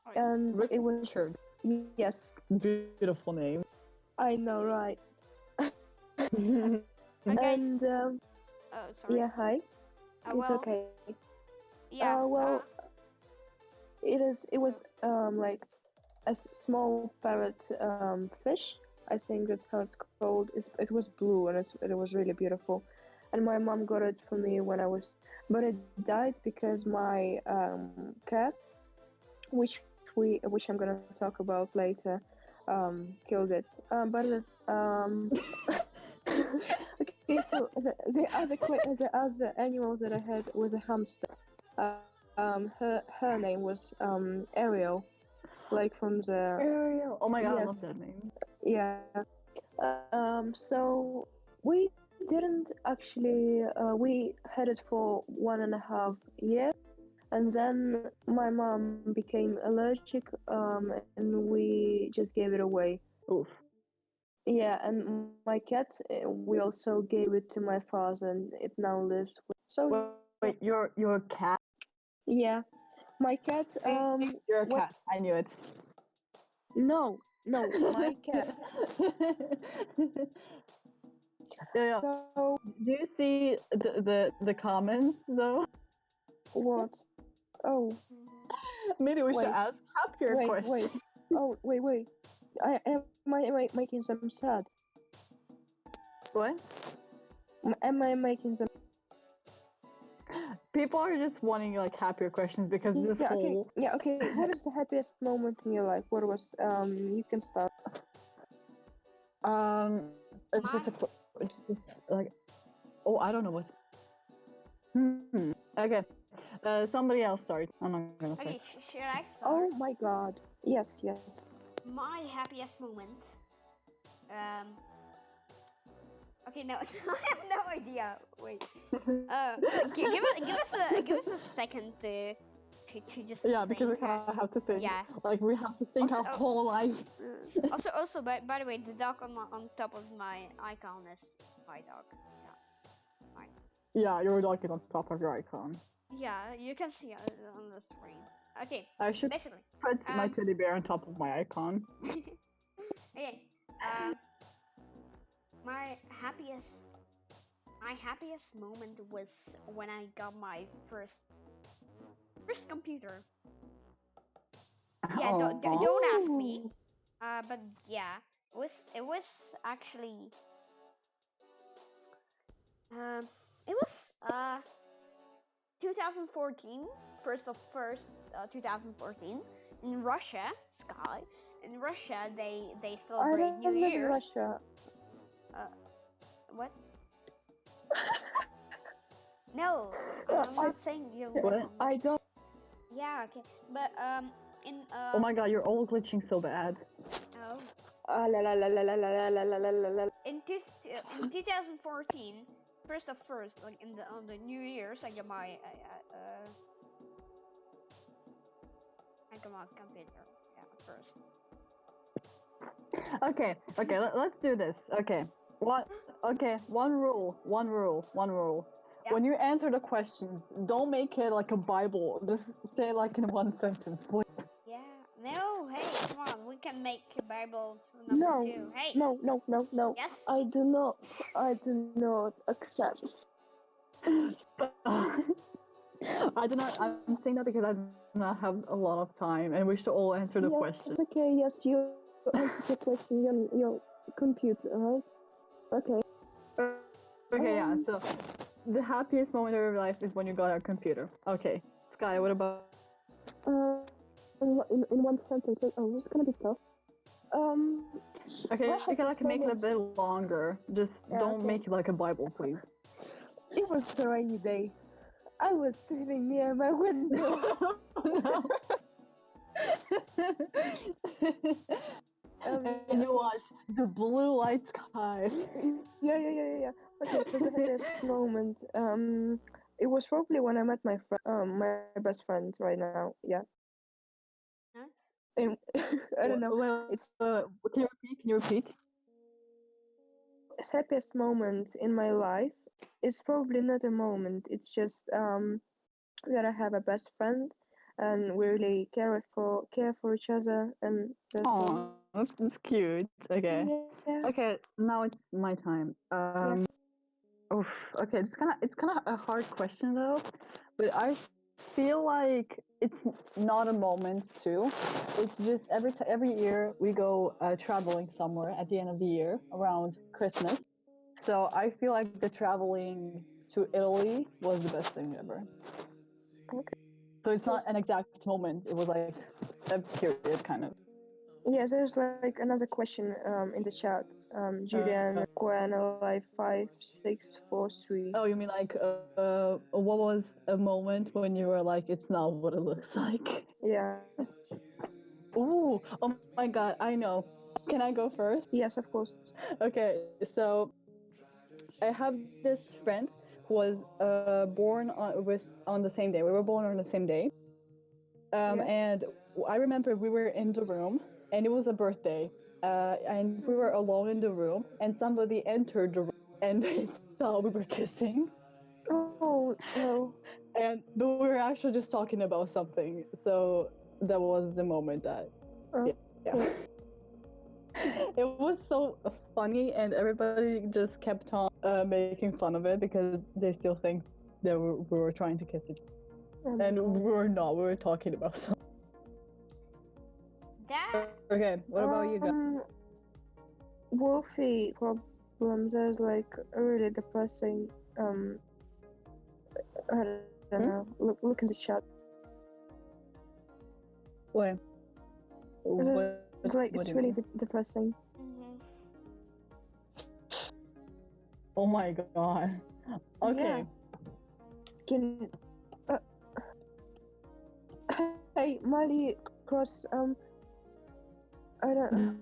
S2: Right.
S3: and it was
S1: Richard.
S3: yes,
S1: Beautiful name.
S3: I know, right?
S2: Okay.
S3: And
S2: Oh, sorry.
S3: yeah, hi. It's
S2: Well,
S3: okay.
S2: yeah.
S3: Well, it was like a small parrot fish. I think that's how it's called. It was blue and it was really beautiful. And my mom got it for me when I was, but it died because my cat, which I'm gonna talk about later, killed it. But it, okay, so the other animal that I had was a hamster. Her name was Ariel, like from the
S1: Ariel. Oh my god, I love
S3: yes,
S1: that name.
S3: yeah. So we didn't actually we had it for 1.5 years, and then my mom became allergic, and we just gave it away.
S1: Oof.
S3: Yeah, and my cat, we also gave it to my father, and it now lives with. So
S1: Wait,
S3: yeah,
S1: you're a cat?
S3: yeah, my cat.
S1: See, you're a
S3: What?
S1: cat. I knew it.
S3: No, no, my cat.
S1: Yeah, yeah.
S3: So
S1: Do you see the comments though?
S3: what? Oh,
S1: Maybe we should
S3: wait,
S1: ask happier
S3: wait.
S1: questions.
S3: Oh, wait. Am I making them sad?
S1: What?
S3: Am I making them?
S1: People are just wanting like happier questions because this
S3: Yeah, okay.
S1: whole
S3: Yeah, okay. What is the happiest moment in your life? What was? You can start.
S1: just
S2: My.
S1: just like oh I don't know what. Okay, somebody else start. I'm not gonna start.
S2: Okay. Should I
S3: Oh
S2: start?
S3: my God. Yes.
S2: My happiest moment. Um. Okay. No. I have no idea. Wait. Give us a second to just
S1: Yeah, because we
S2: think.
S1: kind of have to think.
S2: Yeah.
S1: Like we have to think
S2: Also,
S1: our whole life.
S2: also, by the way, the dog on top of my icon is my dog. Yeah, fine.
S1: Yeah, your dog is on top of your icon.
S2: Yeah, you can see it on the screen. Okay,
S1: I should
S2: basically,
S1: put my
S2: um,
S1: teddy bear on top of my icon.
S2: okay, um, my happiest, my happiest moment was when I got my first computer. Yeah,
S1: Oh,
S2: don't ask me.
S3: Oh.
S2: But yeah, it was actually um, it was 2014, first 2014 in Russia, Sky. In Russia, they
S3: I
S2: celebrate
S3: don't
S2: New
S3: live in
S2: Year's.
S3: Russia.
S2: Uh, What? No, I'm
S3: I
S2: not saying you're
S1: What?
S2: wrong. But
S3: I don't.
S2: yeah, okay. But in
S1: Oh my god, you're all glitching so bad.
S2: oh,
S3: La la la la la la la la la la la.
S2: in 2014, first of first, like in the on the New Year's, I got my computer. Yeah, first.
S1: Okay, let's do this. Okay. One rule, one rule.
S2: Yeah.
S1: When you answer the questions, don't make it like a Bible. Just say it like in one sentence, please.
S2: Yeah. No, hey, come on. We can make a Bible number
S3: No,
S2: two. Hey.
S3: no, no, no, no.
S2: Yes.
S3: I do not. I
S2: Yes.
S3: do not accept.
S1: I'm saying that because I do not have a lot of time and we should all answer the question.
S3: Yes, okay, yes, you answered your question on your computer, right? Okay.
S1: Okay, yeah,
S3: Um,
S1: so the happiest moment of your life is when you got a computer. Okay. Sky, what about you?
S3: in one sentence. Oh, it's gonna be tough. Um,
S1: Okay,
S3: my
S1: you can
S3: happiest
S1: like make it a
S3: moment.
S1: bit longer. Just
S3: Yeah,
S1: don't
S3: okay.
S1: make it like a Bible, please.
S3: It was a rainy day. I was sitting near my window.
S1: No.
S3: Yeah,
S1: And you
S3: okay.
S1: watch the blue light sky.
S3: Yeah. Okay, so the happiest moment. It was probably when I met my friend, my best friend right now. Yeah.
S2: Huh?
S3: And I don't know. It's
S1: Can you repeat? Can you repeat?
S3: happiest moment in my life. It's probably not a moment. It's just that I have a best friend, and we really care for each other, and that's all.
S1: Oh, that's cute. Okay.
S3: Yeah,
S1: Okay, now it's my time.
S3: yes.
S1: Oof, okay, it's kind of a hard question though, but I feel like it's not a moment too. It's just every year we go traveling somewhere at the end of the year around Christmas. So I feel like the traveling to Italy was the best thing ever.
S3: Okay.
S1: So it's not
S3: Yes.
S1: an exact moment. It was like a period kind of.
S3: Yes, there's like another question in the chat.
S1: Uh,
S3: Julian Guana life 5643.
S1: oh, you mean like what was a moment when you were like, it's not what it looks like?
S3: Yeah.
S1: Ooh, oh my god, I know. Can I go first?
S3: Yes, of course.
S1: Okay, so I have this friend who was born on the same day. We were born on the same day.
S3: Yeah.
S1: And I remember we were in the room, and it was a birthday. And we were alone in the room, and somebody entered the room, and they thought we were kissing.
S3: Oh no.
S1: But we were actually just talking about something. So that was the moment that, yeah.
S3: Okay.
S1: It was so funny, and everybody just kept on making fun of it because they still think that we were trying to kiss each
S3: Oh
S1: other.
S3: my
S1: And
S3: god.
S1: we were not, we were talking about something.
S2: That.
S1: Okay, what about you guys?
S3: Wolfie problems. There's like a really depressing. I don't know.
S1: Hmm?
S3: Look in the chat.
S1: Wait,
S3: It's like
S1: what
S3: it's
S1: do you
S3: really
S1: mean?
S3: depressing.
S2: Mhm.
S1: Oh my god. Okay.
S3: Yeah. Can hey Molly Cross I don't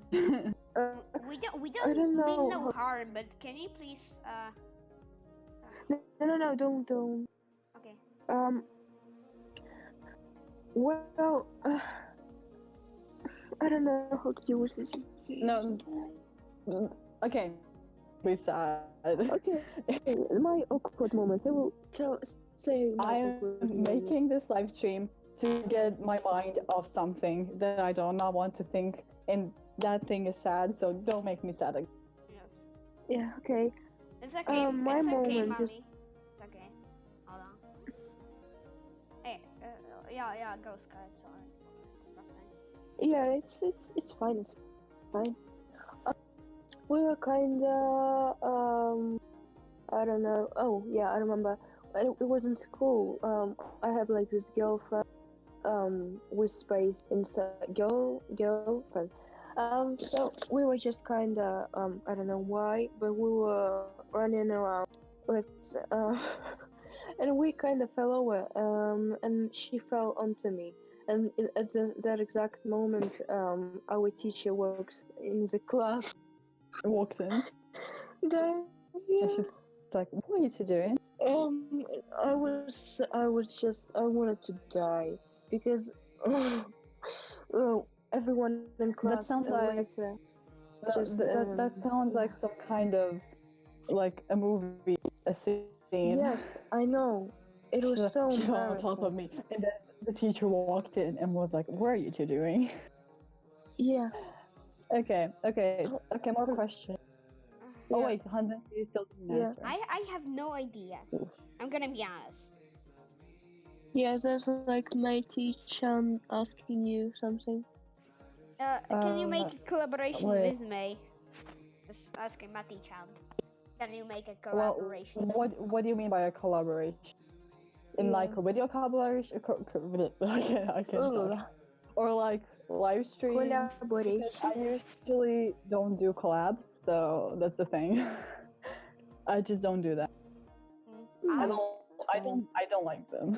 S3: uh,
S2: We
S3: I don't
S2: don't mean
S3: know
S2: no
S3: how.
S2: harm, but can you please
S3: No, don't.
S2: okay.
S3: Um, well, I don't know how to deal with this situation.
S1: No, okay. Be sad.
S3: Okay, my awkward moment. I will say my
S1: I
S3: awkward
S1: am
S3: moment.
S1: making this live stream to get my mind off something that I do not want to think, and that thing is sad, so don't make me sad again.
S2: Yes.
S3: Yeah, okay.
S2: It's okay.
S3: My
S2: It's okay,
S3: moment is
S2: Molly. It's okay. Hold on. Hey, yeah, go Sky. Sorry.
S3: yeah, it's fine. It's fine. We were kinda I don't know. Oh yeah, I remember. It was in school. I have like this girlfriend with space inside girlfriend. So we were just kinda I don't know why, but we were running around with and we kind of fell over. And she fell onto me. And at that exact moment, our teacher works in the class.
S1: Walked in.
S3: There,
S1: And
S3: yeah.
S1: she's like, what are you doing?
S3: I wanted to die because everyone in
S1: That
S3: class
S1: sounds like
S3: later just
S1: that sounds like some kind of like a movie, a scene.
S3: yes, I know. It
S1: She's
S3: was
S1: like,
S3: so
S1: she fell on top of
S3: embarrassing.
S1: me, and then the teacher walked in and was like, "What are you two doing?"
S3: Yeah,
S1: Okay. More questions. Oh
S3: yeah,
S1: wait, Honzecki, you still didn't
S3: yeah.
S1: answer.
S2: I have no idea.
S1: Oof.
S2: I'm gonna be honest.
S3: Yeah, that's like my teacher asking you something.
S2: Can you make
S1: Uh,
S2: a collaboration
S1: wait.
S2: with me? Just asking Mati Chan. Can you make a
S1: Well,
S2: collaboration?
S1: what do you mean by a collaboration? In
S3: Yeah.
S1: like a video collaboration? I can't talk.
S3: Ugh.
S1: Or like live stream? Because
S3: Collaboration.
S1: I usually don't do collabs, so that's the thing. I just don't do that.
S2: I
S1: I
S2: would.
S1: don't. I don't like them.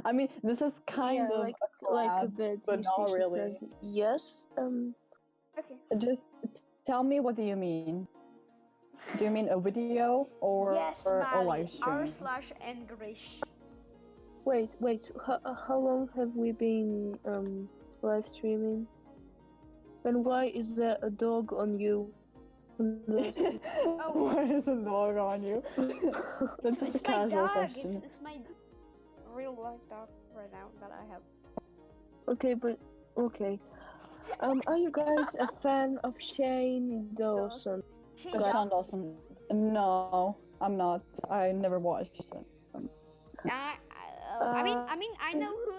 S1: I mean, this is kind
S3: Yeah,
S1: of
S3: like
S1: a
S3: a
S1: collab,
S3: bit.
S1: but
S3: You see,
S1: not
S3: she
S1: really.
S3: says yes.
S2: Okay.
S1: Just tell me, what do you mean? Do you mean a video or
S2: Yes,
S1: a live
S2: Mali.
S1: stream?
S2: R/English.
S3: Wait. How long have we been live streaming? And why is there a dog on you?
S1: Why is a dog on you? That's just a
S2: It's my
S1: casual
S2: dog.
S1: question.
S2: It's my real life dog right now that I have.
S3: Okay, but okay. Are you guys a fan of Shane Dawson?
S2: Shane
S1: Sean
S2: Dawson.
S1: Dawson. No, I'm not. I never watched it.
S2: I know who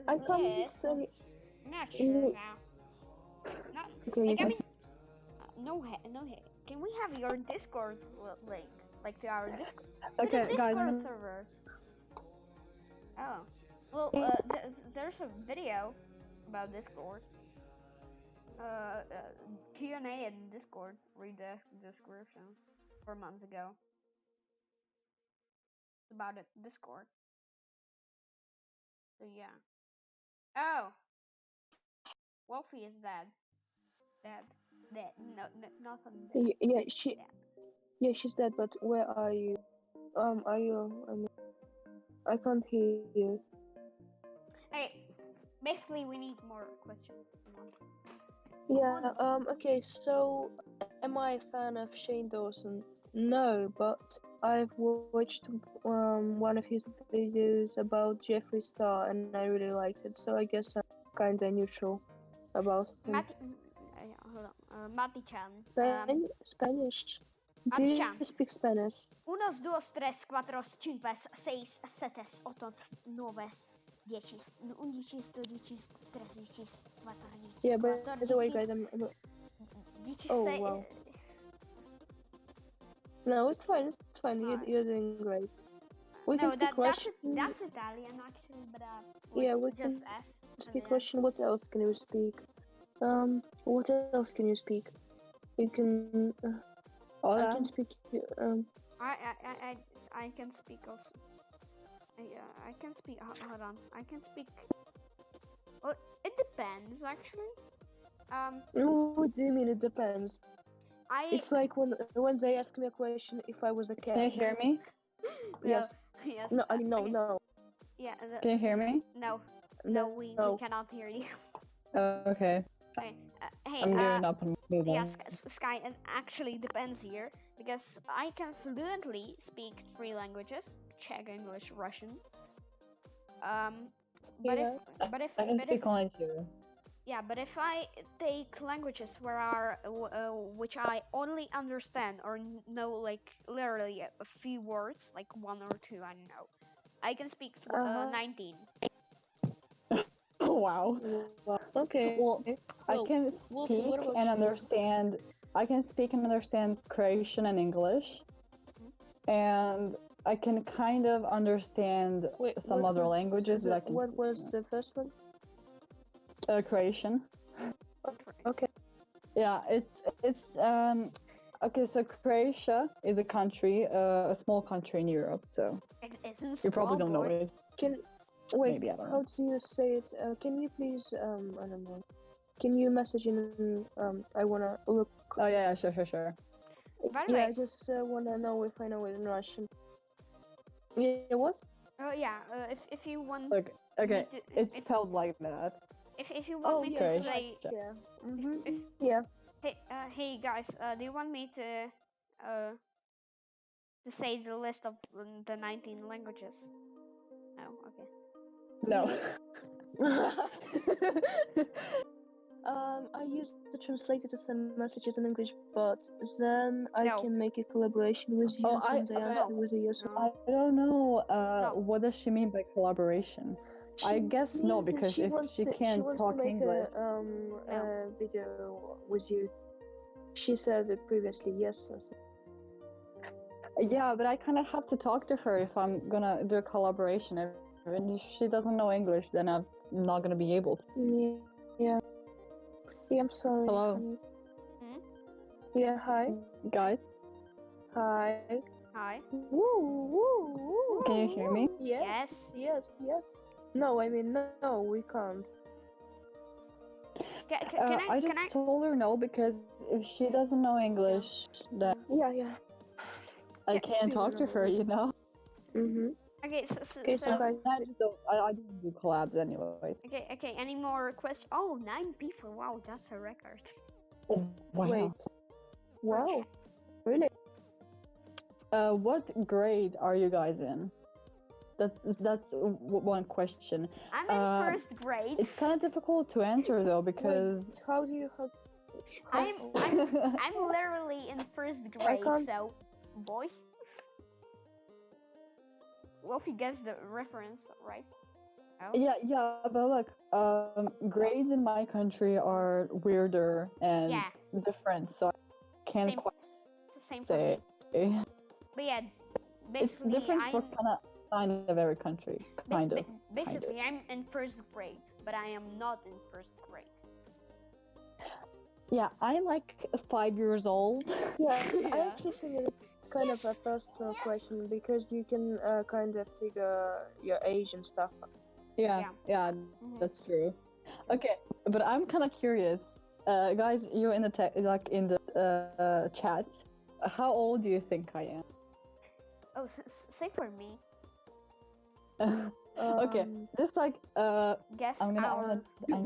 S3: I
S2: it
S3: can't
S2: is.
S3: say.
S2: I'm not sure now. Not
S3: Okay,
S2: like
S3: you
S2: I
S3: can.
S2: mean, no. Can we have your Discord link, like to our Discord, to the
S1: Okay, guys,
S2: Discord server? Oh, well, there's a video about Discord. Q&A in Discord. Read the description 4 months ago about it. Discord. So yeah. Oh, Wolfie is dead. Dead. Dead. No, nothing dead.
S3: Yeah,
S2: Dead.
S3: she's dead. But where are you? Are you? I can't hear you.
S2: Hey, basically we need more questions. Come on.
S3: Yeah. Okay. So, am I a fan of Shane Dawson? No, but I've watched one of his videos about Jeffree Star, and I really liked it. So I guess I'm kinda neutral about him.
S2: Hold on. Mati Chan.
S3: Spanish. Do
S2: Mati
S3: you
S2: Chan.
S3: speak Spanish?
S2: Unos, dos, tres, cuatro, cinco, seis, siete, ocho, nueve, 10, 11, 12, 13, 14,
S3: Yeah, but
S2: 15,
S3: by the way, guys,
S2: 16.
S3: Oh wow. No, it's fine. It's fine. You're doing great. We
S2: No,
S3: can speak Russian.
S2: that's Italian actually, but
S3: Yeah, we
S2: just
S3: can
S2: F.
S3: speak Russian. What else can you speak? What else can you speak? You can. I can speak.
S2: I can speak also. I can speak. Hold on. I can speak. Well, it depends actually.
S3: What do you mean? It depends. It's like when they ask me a question if I was a cat.
S1: Can you hear me?
S3: Yes.
S2: Yes.
S3: No, I mean no,
S2: okay.
S3: no.
S2: Yeah.
S1: Can you hear me?
S2: No, we cannot hear you.
S1: Okay.
S2: Okay. Hey.
S1: I'm giving up on moving.
S2: Yes, Sky. It actually depends here because I can fluently speak 3 languages: Czech, English, Russian. But
S3: Yeah.
S2: if
S1: I can speak only 2.
S2: yeah, but if I take languages which I only understand or know like literally a few words, like 1 or 2, I don't know, I can speak 19.
S1: Wow.
S3: Okay.
S1: Well, I can speak and understand. I can speak and understand Croatian and English, and I can kind of understand some other languages.
S3: What was the first one?
S1: Croatian.
S3: Okay.
S1: Yeah, it's Okay, so Croatia is a country, a small country in Europe. So
S2: Isn't
S1: you probably
S2: small,
S1: don't know
S2: boy.
S1: it.
S3: Can wait?
S1: Maybe I don't
S3: How
S1: know.
S3: do you say it? Can you please I don't know. Can you message in I wanna look.
S1: Oh yeah, sure.
S2: By the
S3: Yeah, I
S2: way,
S3: just wanna know if I know it in Russian. Yeah, what?
S2: oh yeah, if you want
S1: Look, okay,
S2: me to,
S1: it's spelled like that.
S2: if you want
S3: Oh
S2: me
S3: yeah,
S2: to
S1: Okay.
S2: say,
S3: yeah.
S2: if,
S3: Mhm.
S2: if
S3: Yeah.
S2: hey guys, do you want me uh to say the list of the 19 languages? No, okay.
S1: No.
S3: I use the translator to send messages in English, but then I
S2: No,
S3: can make a collaboration with you
S1: Oh,
S3: and I answer
S2: no,
S3: with a yes.
S2: no,
S1: I don't know.
S2: no.
S1: What does she mean by collaboration?
S3: She
S1: I guess no,
S3: means that
S1: because if she
S3: she
S1: can't
S3: wants to
S1: talk
S3: make
S1: English,
S2: No.
S3: a video with you. She said it previously, yes.
S1: yeah, but I kind of have to talk to her if I'm gonna do a collaboration. And if she doesn't know English, then I'm not gonna be able to.
S3: Yeah. Yeah, I'm sorry.
S1: Hello,
S3: Honey.
S2: Hmm?
S3: Yeah, hi.
S1: guys.
S3: Hi.
S2: Hi.
S3: Woo, woo, woo.
S1: Can you hear me?
S3: Yes. Yes. No, I mean, no, we can't.
S1: I
S2: Can
S1: just
S2: I?
S1: told her no because if she doesn't know English, then
S3: Yeah.
S1: I
S2: Can,
S1: can't talk to her. You know.
S3: Mm-hmm.
S2: okay,
S3: Okay, so
S1: And
S3: guys,
S1: I just don't. I don't do collabs anyways.
S2: okay. Any more questions? Oh, 9 people. Wow, that's a record.
S1: Oh, wow.
S3: wait. Wow. Really?
S1: What grade are you guys in? That's one question.
S2: I'm in
S1: Uh,
S2: first grade.
S1: It's kind of difficult to answer though because
S3: Wait, how do you how,
S2: I'm literally in first grade.
S3: can't-
S2: So, boy. Wolfie gets the reference, right? Oh.
S1: yeah, but look, grades in my country are weirder and
S2: Yeah.
S1: different, so I can't
S2: Same.
S1: quite
S2: Same for
S1: say.
S2: me. But yeah,
S1: It's
S2: basically
S1: different for
S2: I'm
S1: kind of every country, kind of.
S2: basically I'm in first grade, but I am not in first grade.
S1: Yeah, I'm like 5 years old.
S3: Yeah, I
S2: Yeah.
S3: actually think it's kind of a personal question because you can kind of figure your age and stuff.
S1: Yeah,
S2: Mhm.
S1: that's true. Okay, but I'm kind of curious, guys. You in the in the chat. How old do you think I
S2: Oh, say for me.
S1: am? Okay, just like
S2: Guess
S1: I'm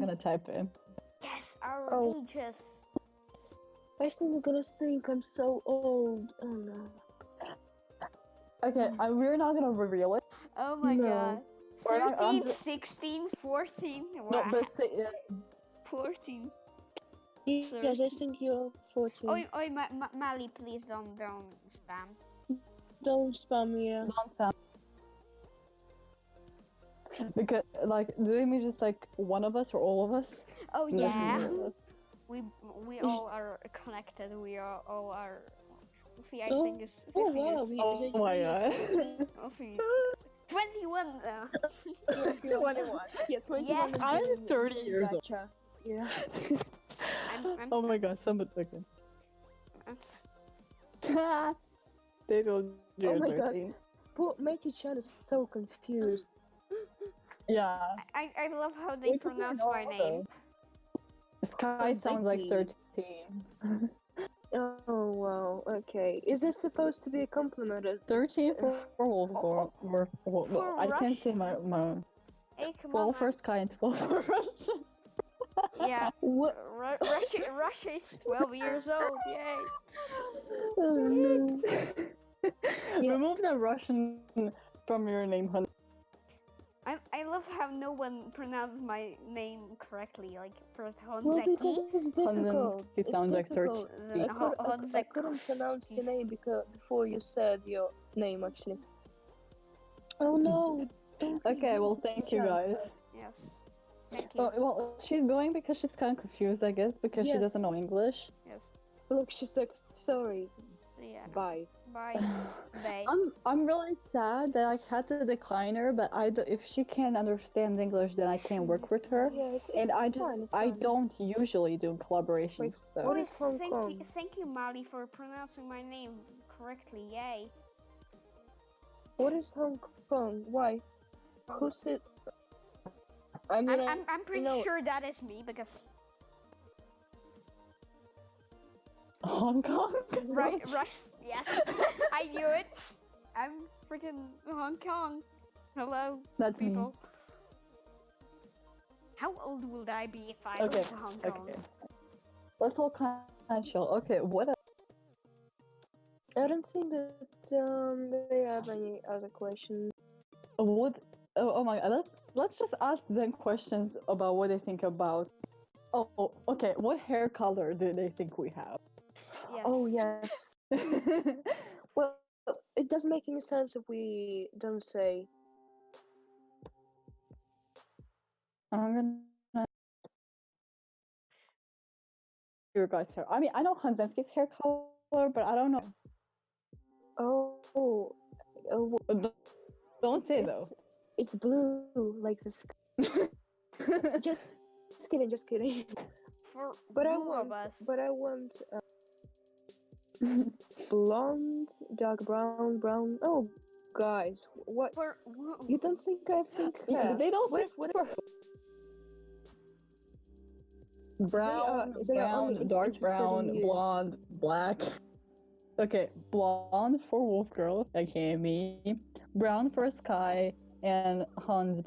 S1: gonna type in.
S2: guess our
S3: Oh.
S2: ages.
S3: I think you're gonna think I'm so old. Oh no.
S1: Okay, we're not gonna reveal it.
S2: Oh my
S3: No.
S2: god.
S1: We're not.
S2: 13, 16, 14.
S1: No,
S2: Wow.
S1: but say,
S2: 14.
S3: Yes, I think you're 14.
S2: Oi, Mali, please don't spam.
S3: Don't spam me. Yeah.
S1: don't spam. Because like, do you mean just like one of us or all of us?
S2: Oh
S1: It doesn't
S2: yeah.
S1: mean all of us.
S2: We all are connected. We are all are. Wolfie, I
S3: Oh,
S2: think is 15
S3: oh
S2: years.
S3: wow, we
S1: Oh my god.
S2: 15. Wolfie, 21.
S3: Yeah, 21. Yeah, 21
S2: Yes.
S3: is
S1: I'm
S3: the
S1: 30 years old.
S3: gotcha. Yeah.
S2: I'm
S1: Oh my god, somebody fucking. They told you
S3: Oh
S1: you're
S3: my god.
S1: 13.
S3: Poor Matey-chan is so confused.
S1: Yeah.
S2: I love how they
S1: What did you
S2: pronounce
S1: know,
S2: my name.
S1: though? Sky sounds like
S3: Honzecki.
S1: 13.
S3: Oh wow, okay. Is this supposed to be a compliment?
S1: 13 for Wolf or
S2: For
S1: I can't say my
S2: Russian.
S1: own.
S2: Hey, come
S1: 12
S2: on,
S1: for Sky and 12 for Russian.
S2: Yeah.
S3: What?
S2: Russia is 12 years old. Yay.
S3: Oh no. Yeah.
S1: Remove the Russian from your name, hun.
S2: I love how no one pronounces my name correctly. Like first
S3: Well, because
S2: Honzecki,
S3: it's difficult.
S1: It sounds like 13.
S2: then
S3: I couldn't pronounce your name before you said your name actually. Oh no! Don't leave
S1: Okay, well,
S3: me,
S1: thank you
S3: Chan.
S1: guys.
S2: Yes. Thank you.
S1: Oh, well, she's going because she's kind of confused, I guess, because she
S3: Yes.
S1: doesn't know English.
S2: Yes.
S3: Look, she's like, sorry.
S2: Yeah. Yeah.
S1: Bye.
S2: Bye. Bye.
S1: I'm really sad that I had to decline her, but if she can't understand English, then I can't work with her.
S3: Yeah,
S1: And
S3: it's fine. It's
S1: I
S3: fine.
S1: don't usually do
S3: Wait,
S1: collaborations, so
S3: what
S2: Oh,
S3: is Hong Kong?
S2: thank you, Mali, for pronouncing my name correctly. Yay.
S3: What is Hong Kong? Why? Who said? I mean,
S2: I'm pretty sure that is me because
S1: Hong Kong.
S2: Rush. Yes, I knew it. I'm freaking Hong Kong. Hello,
S1: That's me.
S2: people. How old would I be if I
S1: Okay,
S2: went to Hong Kong?
S1: okay. Let's all kind of chill. Okay, what else?
S3: I don't think that they have any other questions.
S1: What? Oh my God! Let's just ask them questions about what they think about. Oh, okay. What hair color do they think we have?
S2: Yes.
S3: Oh yes. Well, it doesn't make any sense if we don't say.
S1: I'm gonna your guys' hair. I mean, I know Honzecki's hair color, but I don't know.
S3: Oh, oh,
S1: Don't say though.
S3: it's blue like this. Just kidding, just kidding.
S2: For
S3: But I
S2: who of
S3: want,
S2: us?
S3: but I want blonde, dark brown, brown. Oh, guys, what?
S2: For
S3: You don't think I think hair?
S1: They don't say
S3: What
S1: for brown,
S3: they are only
S1: dark
S3: interested
S1: brown,
S3: in you.
S1: blonde, black. Okay, blonde for Wolf Girl, aka me. Brown for Sky, and Hans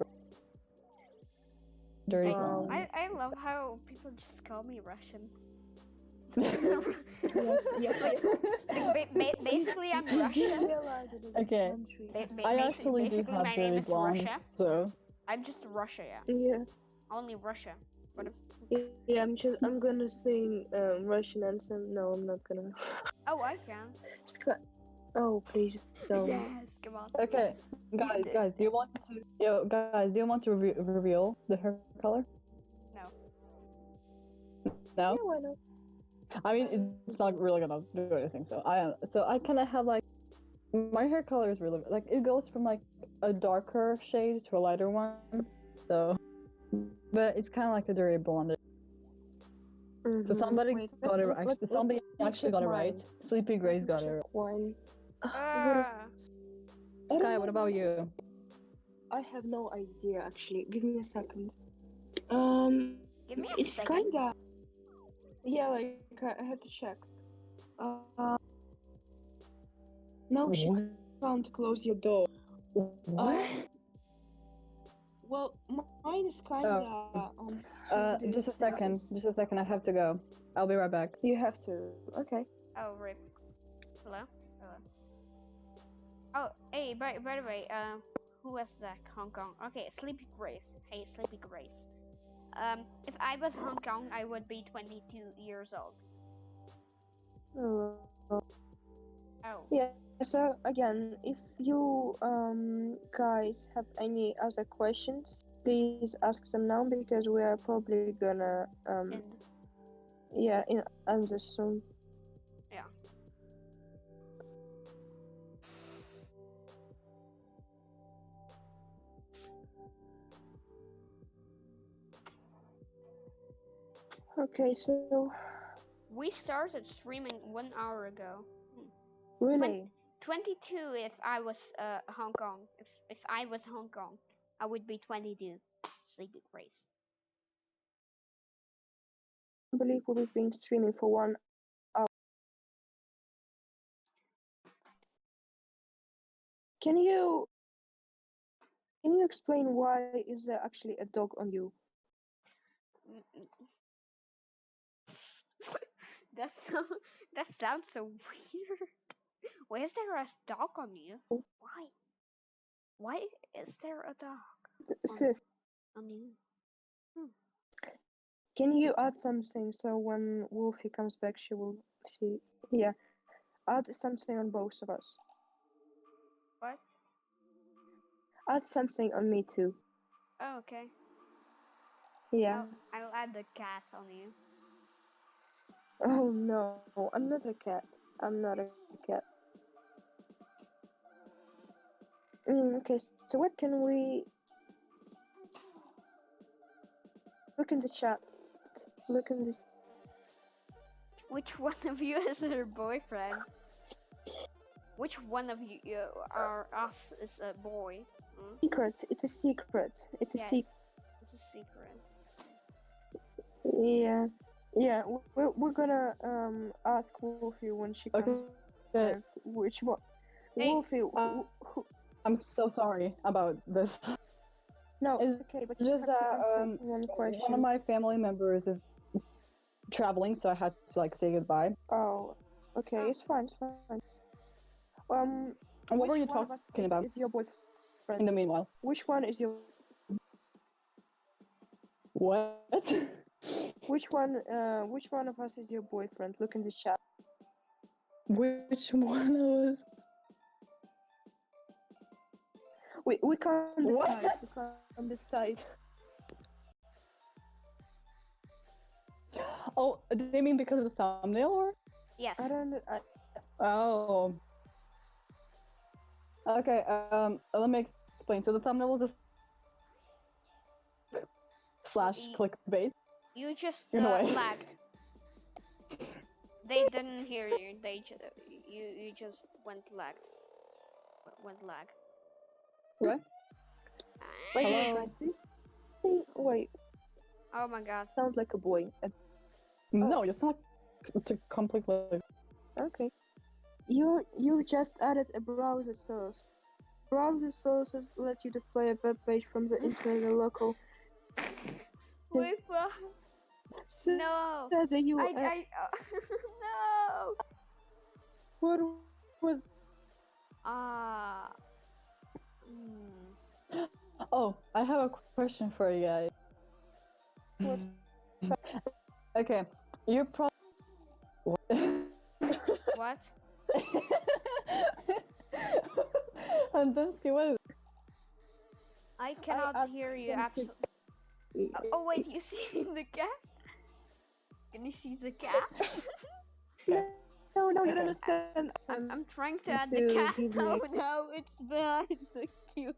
S1: Dirty
S3: Wow.
S1: Blonde.
S2: I love how people just call me Russian.
S3: Yes.
S2: Basically, I'm
S3: You do
S2: Russian.
S3: realize it is
S1: Okay.
S3: a country.
S1: I actually do
S2: Basically,
S1: have
S2: my name
S1: dirty
S2: is
S1: blonde,
S2: Russia.
S1: so
S2: I'm just Russia, yeah.
S3: Yeah.
S2: Only Russia. What?
S3: Yeah, I'm gonna sing Russian anthem. No, I'm not gonna.
S2: Oh, I can.
S3: Sky. Oh, please don't.
S2: Yes, come on.
S1: okay, guys, do you want to? Yo, guys, do you want to reveal the hair color?
S2: No.
S1: No.
S3: Yeah, why not?
S1: I mean, it's not really gonna do anything. So I kind of have like my hair color is really like it goes from like a darker shade to a lighter one. So, but it's kind of like a dirty blonde. So somebody
S3: Wait,
S1: got it right. Somebody
S3: let me
S1: actually
S3: check
S1: got it
S3: mine.
S1: right. Sleepy Grace got it right.
S3: One. What is?
S2: Ah,
S3: I don't
S1: Sky,
S3: know.
S1: what about you?
S3: I have no idea actually. Give me a second. Um,
S2: give me a
S3: it's
S2: second.
S3: kinda. Yeah, like I have to check. Uh, no, she can't close your door.
S1: What?
S3: Well, mine is kinda. How do you
S1: Just a
S3: say
S1: second.
S3: this?
S1: Just a second. I have to go. I'll be right back.
S3: You have to. Okay.
S2: Oh, rip. Hello. Hello. Oh, hey. By the way, who was that? Hong Kong. Okay, Sleepy Grace. Hey, Sleepy Grace. If I was Hong Kong, I would be 22 years old.
S3: Oh.
S2: Oh.
S3: Yeah. So again, if you guys have any other questions, please ask them now because we are probably gonna
S2: And
S3: end this soon.
S2: yeah.
S3: Okay, so
S2: We started streaming 1 hour ago.
S3: really,
S2: 22 if I was Hong Kong. If I was Hong Kong, I would be 22. Sleepy Grace.
S3: I believe we've been streaming for 1 hour. Can you explain why is there actually a dog on you?
S2: That sound, that sounds so weird. Why is there a dog on you? Why? Why is there a dog
S3: Sis,
S2: on you?
S3: can you add something so when Wolfie comes back, she will see? Yeah, add something on both of us.
S2: What?
S3: Add something on me too.
S2: Oh, okay.
S3: Yeah.
S2: I'll add the cat on you.
S3: Oh no, I'm not a cat. I'm not a cat. Okay, so what can we look in the chat? Look in the
S2: Which one of you is her boyfriend? Which one of you are us is a boy? Hmm?
S3: secret. It's a secret. It's a
S2: Yeah,
S3: secret.
S2: it's a secret.
S3: Yeah, yeah. We're gonna ask Wolfie when she comes
S1: Okay.
S3: back. Which one?
S2: Hey,
S3: Wolfie. Who?
S1: I'm so sorry about this.
S3: No,
S1: It's
S3: it's okay. But you
S1: just
S3: have to
S1: that
S3: answer one
S1: one of
S3: question.
S1: my family members is traveling, so I had to like say goodbye.
S3: Oh, okay.
S2: oh,
S3: It's fine. It's fine.
S1: And what were
S3: Which
S1: you
S3: one of us
S1: talking about
S3: is your boyfriend?
S1: in the meanwhile?
S3: Which one is your?
S1: What?
S3: Which one of us is your boyfriend? Look in the chat.
S1: Which one was?
S3: We can't decide.
S1: What?
S3: We can't decide.
S1: Oh, they mean because of the thumbnail, or?
S2: yes.
S3: I don't know.
S1: Oh. Okay. Let me explain. So the thumbnail was a slash
S2: Y-
S1: clickbait
S2: You just
S1: in a way.
S2: lagged. They didn't hear you. You just went lag.
S1: What?
S3: By the way,
S1: Hello.
S3: guys, this thing. Wait,
S2: Oh my god.
S3: sounds like a boy.
S1: No, it's not completely.
S3: Okay. You just added a browser source. Browser sources let you display a web page from the internet and local.
S2: Wait, what?
S3: Says
S2: No.
S3: that you.
S2: No.
S3: What was?
S2: Ah. Hmm.
S1: Oh, I have a question for you guys.
S3: What?
S1: Okay, you probably.
S2: What?
S1: And then see what is.
S2: I
S3: I
S2: cannot
S3: asked
S2: hear you.
S3: him to.
S2: Oh wait, you see the cat? Can you see the cat?
S3: No, you don't
S1: Okay.
S3: understand.
S2: I'm trying to add the
S3: To
S2: cat.
S3: give me.
S2: Oh no, it's behind the queue.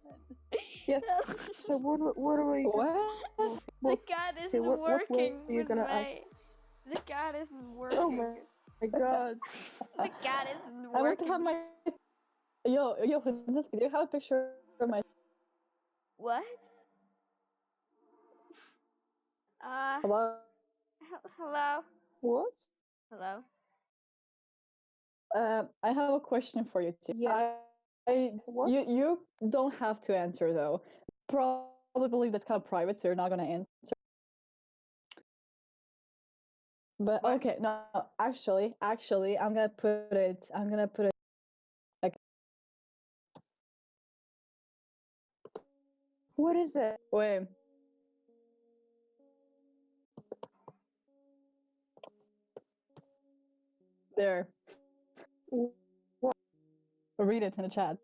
S3: Yes. So what are you?
S1: What?
S2: The cat isn't
S3: What were
S2: working
S3: you
S2: with
S3: gonna ask?
S2: me. The cat isn't
S3: Oh
S2: working.
S3: my god.
S2: The cat isn't
S1: I want to have
S2: working.
S1: my. Yo, Honzecki, do you have a picture of my.
S2: What? Uh,
S1: Hello?
S2: hello?
S3: What?
S2: Hello?
S1: I have a question for you too.
S3: Yes. What?
S1: You don't have to answer though. Probably believe that's kind of private, so you're not gonna answer. But
S2: What?
S1: okay, no, actually, I'm gonna put it. I'm gonna put it. Like,
S3: What is it?
S1: wait, there.
S3: What?
S1: Read it in the chat.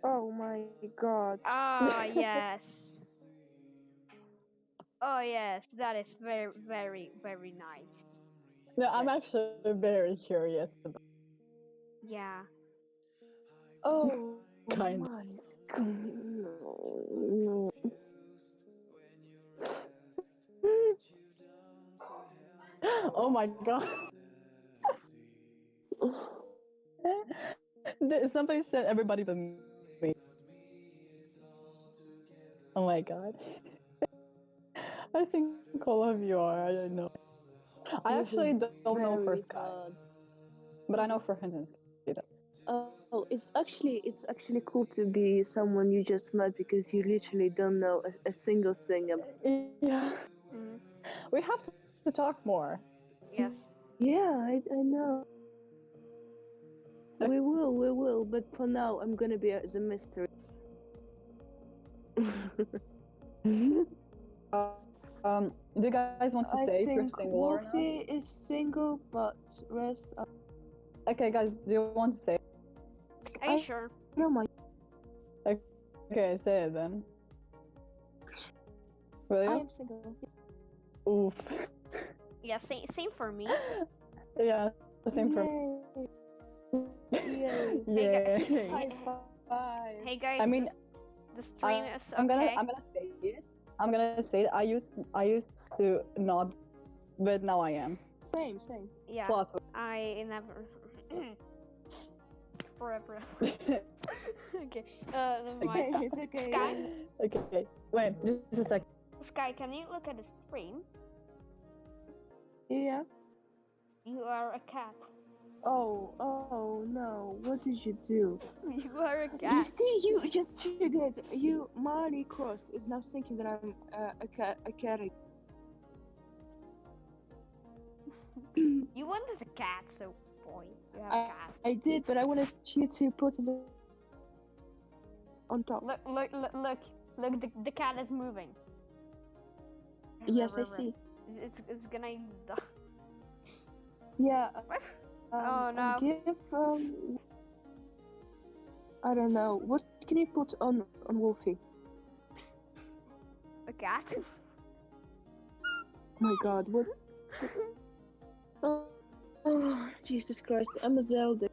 S3: Oh my god.
S2: Ah, yes. Oh, yes. That is very, very, very nice.
S1: No, I'm
S2: Yes.
S1: actually very curious about
S2: Yeah.
S3: Oh
S1: kind.
S3: my god.
S1: Oh my god. Somebody said everybody but me. Oh my god. I think all of you are. I don't know. I
S3: This is
S1: actually don't know for
S3: very
S1: Sky,
S3: hard.
S1: but I know for Honzecki.
S3: Oh, it's actually cool to be someone you just met because you literally don't know a single thing about.
S1: Yeah,
S2: Mm,
S1: we have to talk more.
S2: yes.
S3: Yeah, I know. We will. But for now, I'm gonna be the mystery.
S1: Do you guys want to
S3: I
S1: say if you're
S3: think
S1: single or not?
S3: Wolfie is single, but rest.
S1: Okay, guys, do you want to say?
S2: Are you
S3: I
S2: sure?
S3: don't mind.
S1: Okay, say it then. Will
S3: I
S1: you?
S3: am single.
S1: Oof.
S2: Yeah, same for me.
S1: Yeah, same for me.
S3: Yay!
S2: Hey,
S1: Yay.
S3: High five.
S2: hey
S1: I
S2: guys,
S1: mean,
S2: the stream is
S1: I'm gonna
S2: okay.
S1: say it. I'm gonna say it. I used to not, but now I am.
S3: Same, same.
S2: Yeah,
S1: Plot
S2: I never. Forever.
S1: twist.
S2: Okay. Never mind.
S3: Okay, it's okay.
S2: Sky,
S1: Okay, wait, just a second.
S2: Sky, can you look at the stream?
S3: Yeah.
S2: You are a cat.
S3: Oh no! What did you do?
S2: You are a
S3: You
S2: cat.
S3: see, you just triggered. You, Marley Cross is now thinking that I'm a cat.
S2: You wanted a cat, so boy, you have a cat.
S3: I did, but I wanted you to put it on top.
S2: Look, the cat is moving.
S3: Yes, I see.
S2: It's gonna.
S3: Yeah.
S2: Oh, no.
S3: Give I don't know. What can you put on Wolfie?
S2: A cat.
S3: My God, what? Oh, Jesus Christ! I'm a Zelda.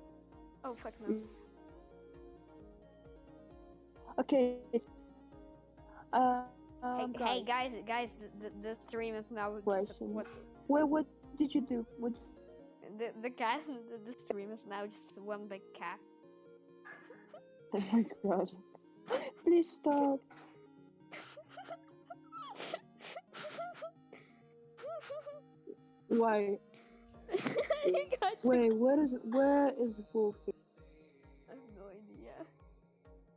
S2: Oh fuck no.
S3: Okay.
S2: Hey guys, the stream is now.
S3: Question.
S2: What?
S3: What did you do? What?
S2: The cat. The stream is now just one big cat.
S3: Oh my God! Please stop. Why?
S2: You guys.
S3: Wait, where is Wolfie?
S2: I have no idea.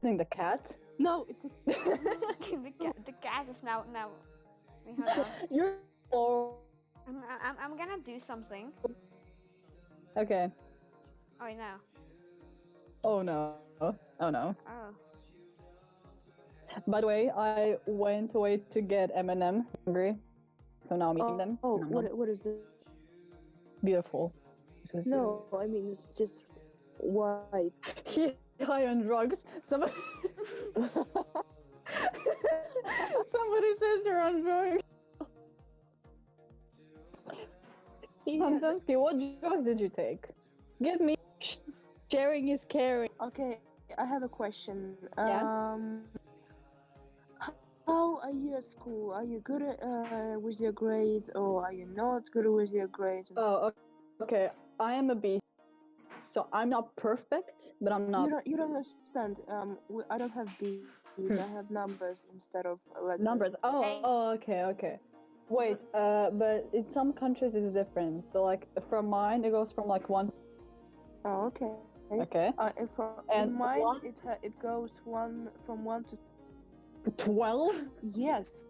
S1: Using the cat.
S3: No, it's a
S2: The cat is now. Wait, hold on.
S1: You're. Oh.
S2: I'm gonna do something.
S1: Okay.
S2: Oh no.
S1: Oh no. Oh no.
S2: Oh.
S1: By the way, I went away to get M&M. Hungry. So now I'm eating them.
S3: Oh,
S1: Nom, nom.
S3: what is it?
S1: Beautiful. This is
S3: No, I mean it's just white.
S1: He high on drugs. Somebody says you're on drugs. Honzecki, what drugs did you take? Give me. Sharing is caring.
S3: Okay, I have a question.
S1: Yeah?
S3: How are you at school? Are you good with your grades, or are you not good with your grades?
S1: Oh, okay. I am a beast. So I'm not perfect, but I'm not.
S3: You don't understand. I don't have B's. I have numbers instead of letters.
S1: Numbers.
S2: Hey.
S1: Oh, okay. Wait, but in some countries it's different. So like from mine, it goes from like 1.
S3: Oh, okay.
S1: Okay.
S3: In mine,
S1: one-
S3: it goes from 1 to
S1: 12.
S3: yes.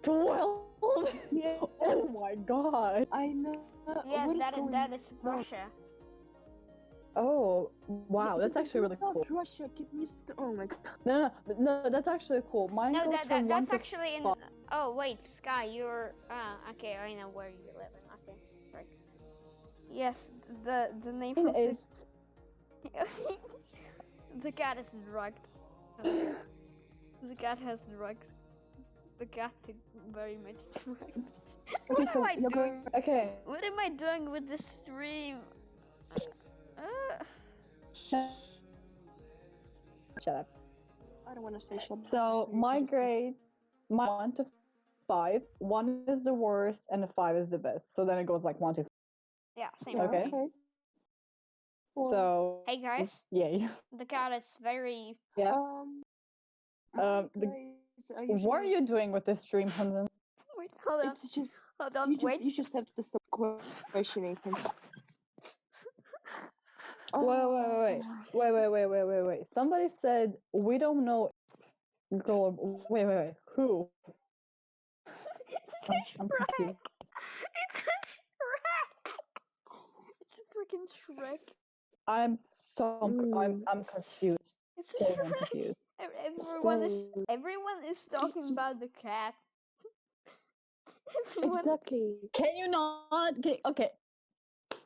S1: 12.
S3: Yes.
S1: Oh my god.
S3: I know.
S2: Yes,
S3: what is
S2: that
S3: going
S2: is
S3: on?
S2: Russia.
S1: Oh wow, that's
S3: This is
S1: actually really
S3: not
S1: cool.
S3: Russia. Keep me oh my God.
S1: No, that's actually cool. Mine
S2: No,
S1: goes from 1
S2: that's
S1: to
S2: actually in.
S1: 5.
S2: Oh wait, Sky, you're. Okay, I know where you live. Okay, right. Yes, the name
S1: Mine
S2: of
S1: is
S2: the cat is drugged. The cat has drugs. The cat is very much drugged.
S3: Okay,
S2: What
S3: so
S2: am I
S3: you're
S2: doing?
S1: okay.
S2: What am I doing with the stream?
S1: Shut up.
S3: I don't want to say shut.
S1: So my grades, my 1 to 5. 1 is the worst, and the 5 is the best. So then it goes like 1 to 5.
S2: Yeah, same.
S1: Okay.
S3: Okay. Well,
S1: So
S2: Hey guys,
S1: yay.
S2: the cat is very.
S1: Yeah.
S3: my
S1: The,
S3: grades are
S1: what are
S3: usually.
S1: you doing with this stream, Hansen?
S2: Wait, hold on.
S3: It's just
S2: Hold on, wait.
S3: you just have to stop questioning him.
S1: Wait. Somebody said we don't know. Wait. Who?
S2: It's
S1: I'm
S2: Shrek.
S1: confused.
S2: It's Shrek. It's freaking Shrek.
S1: I'm I'm confused.
S2: It's
S1: Totally I'm
S2: Shrek.
S1: confused.
S2: Everyone is talking about the cat. Everyone.
S3: Exactly.
S1: Can you not? Okay.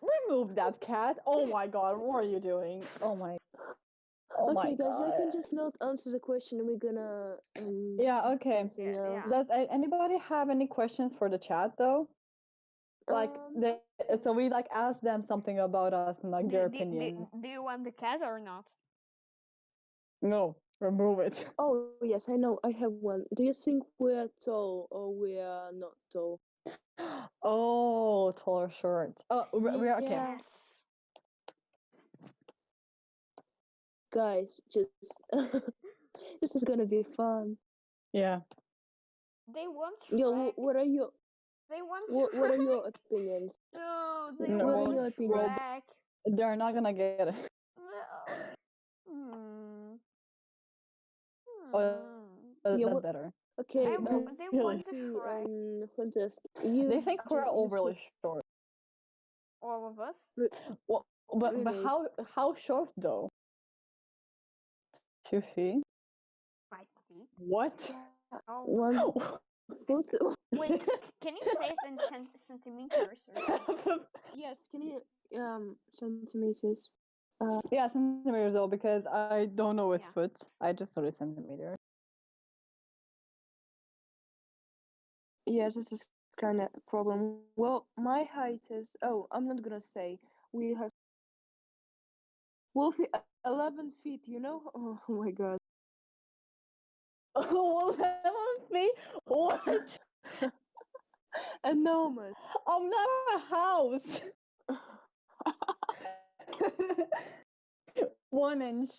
S1: Remove that cat. Oh my god, what are you doing? Oh my. Oh my
S3: Okay, guys, I can
S1: god.
S3: just not answer the question. We're gonna
S1: Yeah. Okay.
S3: something else.
S2: Yeah.
S1: Does anybody have any questions for the chat though? Like so we like asked them something about us and like their opinions.
S2: Do you want the cat or not?
S1: No, remove it.
S3: Oh yes, I know. I have one. Do you think we're tall or we are not tall?
S1: Oh, tall or short? Oh, we are okay.
S3: Yeah,
S2: Yes.
S3: guys, just this is gonna be fun.
S1: Yeah.
S2: They want
S3: Yo,
S2: Shrek.
S3: what are your
S2: They want
S3: what are
S2: Shrek.
S3: your opinions?
S2: No, they
S1: No,
S3: What are
S2: want
S3: your opinions?
S2: Shrek.
S1: they're not gonna get it.
S2: No. Hmm.
S1: Oh,
S2: Hmm.
S1: that's
S3: Yeah,
S1: better.
S3: okay,
S2: They
S1: Really.
S2: want the
S3: Wolfie
S2: Shrek.
S3: and Honzecki,
S1: They think we're
S3: you
S1: overly short.
S2: All of us.
S1: Well, but
S3: really?
S1: how short though? 2 feet?
S2: 5 feet.
S1: What?
S3: Yeah,
S2: Almost.
S3: 1 foot.
S2: Wait, can you say it in centimeters or something?
S3: Yes, can you centimeters?
S1: Yeah, centimeters though, because I don't know with
S2: Yeah.
S1: foot. I just know the centimeter.
S3: Yes, this is kind of a problem. Well, my height is. Oh, I'm not gonna say. We have Wolfie 11 feet. You know? Oh my god.
S1: Oh, 11 feet? What?
S3: Enormous.
S1: I'm not a house. 1 inch.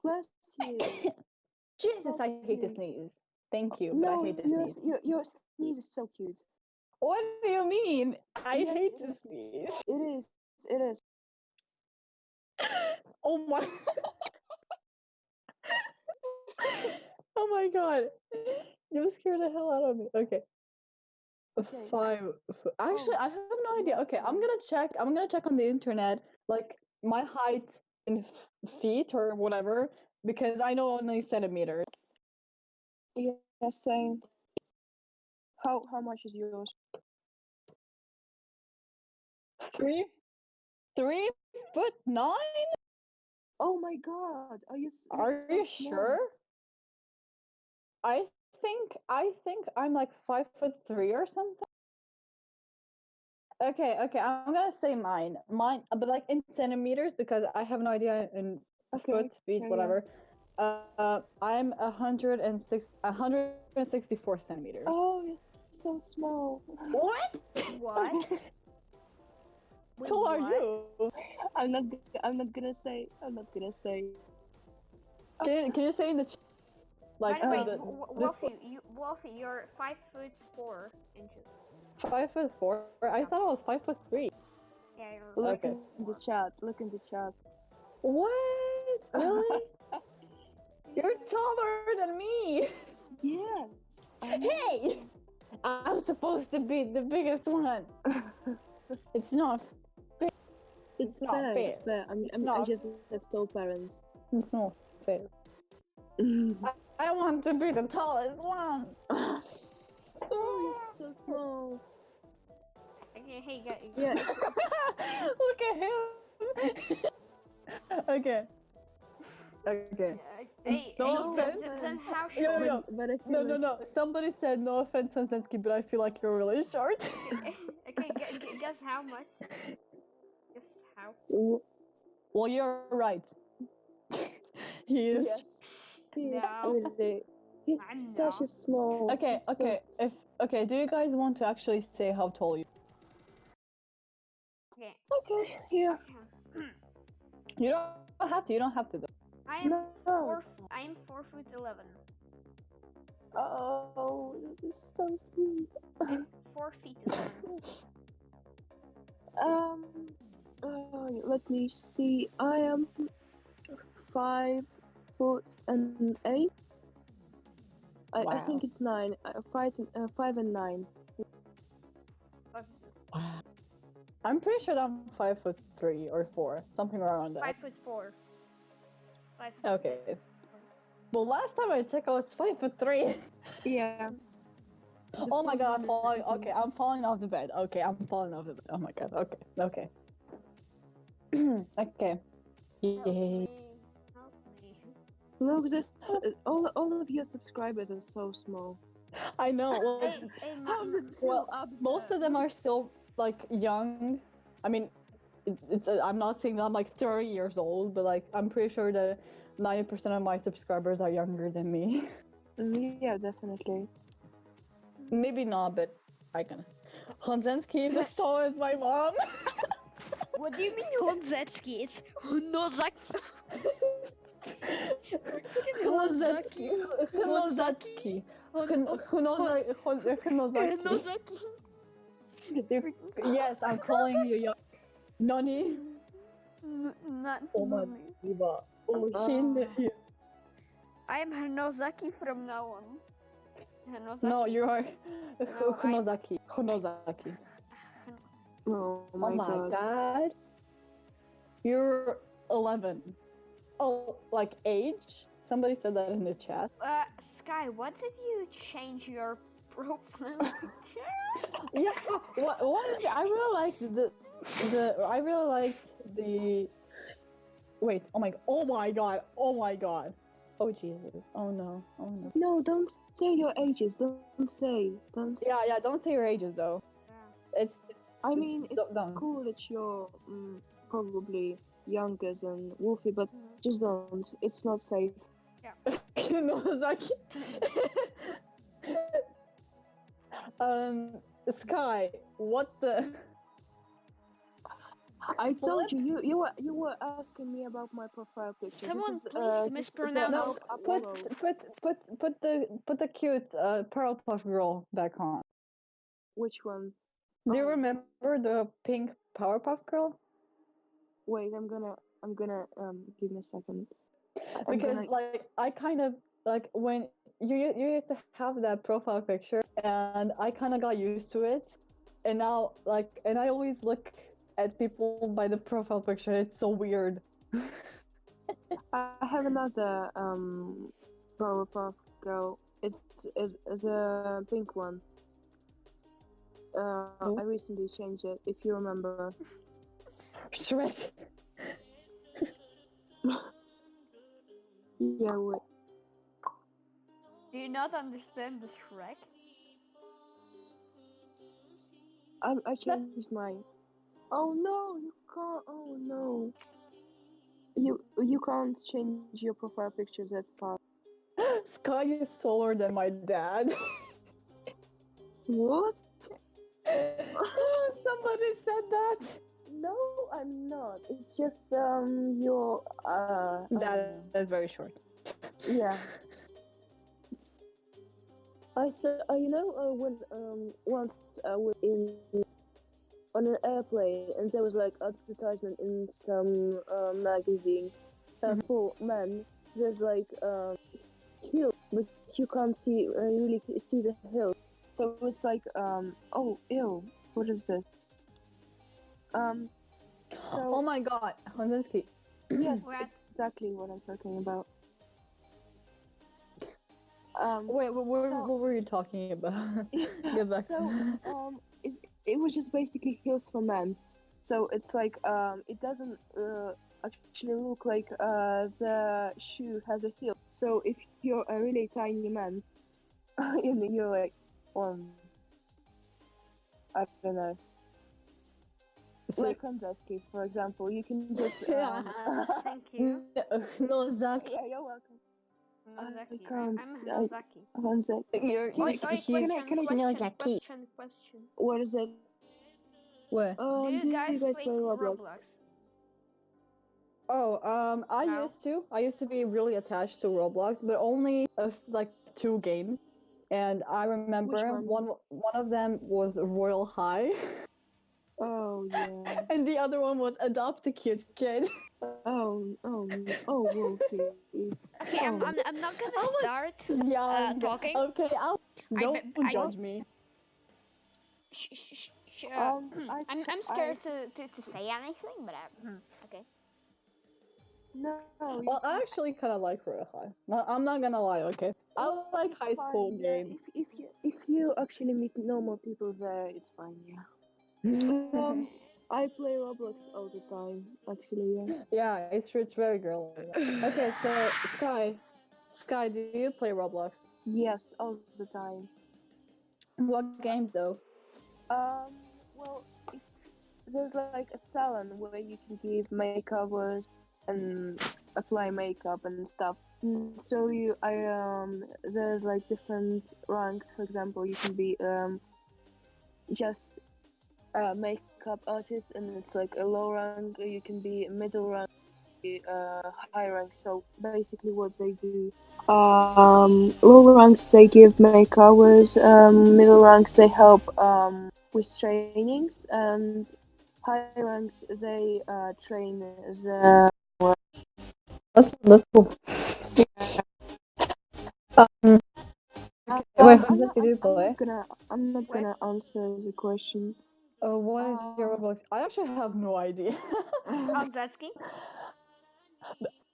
S3: Bless you.
S1: Jesus, I
S3: Bless
S1: hate to
S3: you.
S1: sneeze. Thank you, but I
S3: No,
S1: hate to sneeze.
S3: your sneeze is so cute.
S1: What do you mean? I
S3: Yes,
S1: hate
S3: it
S1: to
S3: is.
S1: sneeze.
S3: It is. It is.
S1: Oh my. Oh my god. You scared the hell out of me. Okay.
S3: Okay.
S1: Actually,
S3: Oh,
S1: I have no idea.
S3: bless
S1: Okay, I'm
S3: you.
S1: gonna check. I'm gonna check on the internet, like my height in feet or whatever, because I know only centimeters.
S3: Yeah, same. How much is yours?
S1: Three, 3'9".
S3: Oh my god, you're
S1: Are
S3: so
S1: you
S3: small.
S1: sure? I think I'm like 5'3" or something. Okay, I'm gonna say mine, but like in centimeters because I have no idea in
S3: Okay,
S1: foot, feet,
S3: yeah.
S1: whatever. I'm 164 centimeters.
S3: Oh, you're so small.
S1: What?
S2: What? Wait,
S1: Tall are
S2: what?
S1: you?
S3: I'm not gonna say. I'm not gonna say.
S1: Can you say in the chat
S2: By
S1: like
S2: the way,
S3: Um,
S1: this
S2: Wolfie, you're 5'4" inches.
S1: 5'4"? I
S2: Yeah,
S1: thought I was 5'3".
S2: yeah, you're
S3: look
S1: Okay.
S3: in the chat. Look in the chat.
S1: What? Really? You're taller than me.
S3: Yes, I
S1: Hey,
S3: know.
S1: I'm supposed to be the biggest one. It's not. It's
S3: It's
S1: not
S3: fair.
S1: fair.
S3: It's fair.
S1: It's
S3: I
S1: not.
S3: just have tall parents.
S1: It's not fair. I want to be the tallest one.
S3: Oh, you're so small.
S2: okay. Hey, guys.
S3: Yeah.
S1: Look at him. Okay. Okay.
S2: Hey,
S1: No
S2: hey,
S3: No
S1: offense.
S2: then
S3: offense.
S2: how
S1: Yo,
S2: short?
S1: yo.
S3: But I
S1: No,
S3: feel
S1: no,
S3: like
S1: no. Somebody said no offense, Honzecki, but I feel like you're really short.
S2: Okay, guess how much? Guess how?
S1: Well, you're right. He is.
S3: yes, he is
S2: No,
S3: really. He's
S2: I'm
S3: such a
S2: not.
S3: small.
S1: Okay,
S3: He's so.
S1: okay. If okay, do you guys want to actually say how tall you?
S2: Okay,
S3: Okay. Yeah.
S2: okay.
S1: You don't have to. You don't have to. Though.
S2: I am
S3: No.
S2: I am 4'11".
S3: Oh, this is so sweet.
S2: I'm 4 feet 11.
S3: Um. Let me see. I am 5 foot and 8. I think
S1: Wow.
S3: it's 9. 5 and 9.
S2: Uh,
S1: Wow. I'm pretty sure I'm 5'3" or 4, something around that.
S2: 5'4". 5
S1: Okay. Well, last time I checked, I was 5'3".
S3: Yeah. The
S1: Oh my god, I'm
S3: problem
S1: falling.
S3: is
S1: Okay, I'm falling off the bed. Okay, I'm falling off the bed. Oh my god. Okay. Okay.
S2: Help
S1: Yay.
S2: me. Help me.
S3: Look, this all of your subscribers are so small.
S1: I know. Like,
S2: Hey,
S3: How's it still
S1: well,
S3: up
S1: most
S3: there?
S1: of them are still like young. I mean, I'm not saying that I'm like 30 years old, but like I'm pretty sure that 90% of my subscribers are younger than me.
S3: Yeah, definitely.
S1: Maybe not, but I can. Honzecki, the song is my mom.
S2: What do you mean Honzecki? It's Honozaki.
S1: Honozeki.
S2: Honzaki.
S1: Honozeki. Honozaki.
S2: Honozaki.
S1: Yes, I'm calling you Nani.
S2: Not
S1: Oh my
S2: money.
S1: diva. Oh,
S3: Oh.
S2: I am Hanozaki from now on. Hanozaki.
S1: No, you are
S2: No,
S1: Honozaki. Honozaki.
S3: Oh
S1: Oh
S3: my
S1: my
S3: god.
S1: god. You're 11. Oh, like age? Somebody said that in the chat.
S2: Sky, what did you change your profile picture?
S1: Yeah, what is it? I really liked I really liked the wait, oh my god, oh my god. Oh Jesus. Oh no. Oh no.
S3: No, don't say your ages. Don't say. Don't.
S1: Yeah, don't say your ages though. It's
S3: I mean, it's
S1: don't.
S3: cool that you're probably younger than Wolfie, but just don't. It's not safe.
S1: Nozaki. Sky, what the
S3: I told
S1: flip?
S3: you were asking me about my profile picture.
S2: Someone
S3: This is
S2: please
S3: this is
S2: mispronounce.
S1: No,
S3: Elf Apollo.
S1: put the cute Powerpuff Girl back on.
S3: Which one?
S1: Do you
S3: Oh,
S1: remember the pink Powerpuff Girl?
S3: wait, I'm gonna give me a second. I'm
S1: Because
S3: gonna
S1: like I kind of like when you used to have that profile picture, and I kind of got used to it, and now like and I always look at people by the profile picture. It's so weird.
S3: I have another Powerpuff Girl. It's a pink one. I recently changed it. If you remember.
S1: Shrek.
S3: Yeah, wait.
S2: Do you not understand the Shrek?
S3: I changed mine. Oh no, you can't. Oh no, you can't change your profile picture that fast.
S1: Sky is taller than my dad.
S3: What?
S1: Somebody said that.
S3: No, I'm not. It's just your
S1: That is very short.
S3: yeah. I saw when once I was in on an airplane and there was like advertisement in some magazine for men. There's like hill, but you can't see really see the hill. So it's like oh ew, what is this? Um, so
S1: Oh my god, Honzecki.
S3: yes,
S2: What?
S3: exactly what I'm talking about.
S1: Wait,
S3: So
S1: what were you talking about? Get back.
S3: so it was just basically heels for men. So it's like it doesn't actually look like the shoe has a heel. So if you're a really tiny man, and you're like I don't know,
S1: So,
S3: like Honzecki, for example, you can just
S2: Thank you.
S1: no, Zach,
S3: yeah, you're welcome.
S2: Hanozaki.
S3: I can't.
S2: I'm Hanozaki.
S3: Honzecki.
S1: you're
S2: Oi, oi,
S1: he's
S2: question.
S3: What is it?
S1: what?
S2: Do you
S3: Do
S2: guys
S3: you guys
S2: play
S3: play Roblox?
S2: Roblox?
S1: Oh, I
S2: No?
S1: used to. I used to be really attached to Roblox, but only of like two games. And I
S3: Which
S1: remember
S3: ones?
S1: one of them was Royal High,
S3: Oh yeah.
S1: and the other one was Adopt a Cute Kid.
S3: Oh, Wolfie.
S2: Okay,
S3: Oh,
S2: I'm not
S1: I
S2: gonna
S1: was
S2: start
S1: young.
S2: talking.
S1: Okay, don't
S2: I
S1: judge me.
S3: I,
S2: I'm
S3: I,
S2: scared to say anything, but okay.
S3: no,
S1: Well, I actually kind of like Royal High. No, I'm not gonna lie. Okay, I like
S3: it's
S1: high school
S3: fine. Yeah,
S1: games.
S3: if you actually meet normal people there, it's fine. Yeah. I play Roblox all the time, actually, yeah.
S1: Yeah, it's true. It's very girly. Okay, so Sky, do you play Roblox?
S3: Yes, all the time.
S1: What games though?
S3: Well, if there's like a salon where you can give makeovers and apply makeup and stuff. So there's like different ranks. For example, you can be just a makeup artist, and it's like a low rank. You can be a middle rank, high rank. So basically, what they do, low ranks they give makeovers, middle ranks they help with trainings, and high ranks they train the.
S1: That's cool. Um, okay, wait,
S3: I'm
S1: what
S3: not.
S1: games do you
S3: I'm
S1: play?
S3: not gonna. I'm not
S2: What?
S3: gonna answer the question.
S1: What is your Roblox? I actually have no idea.
S2: Honzecki?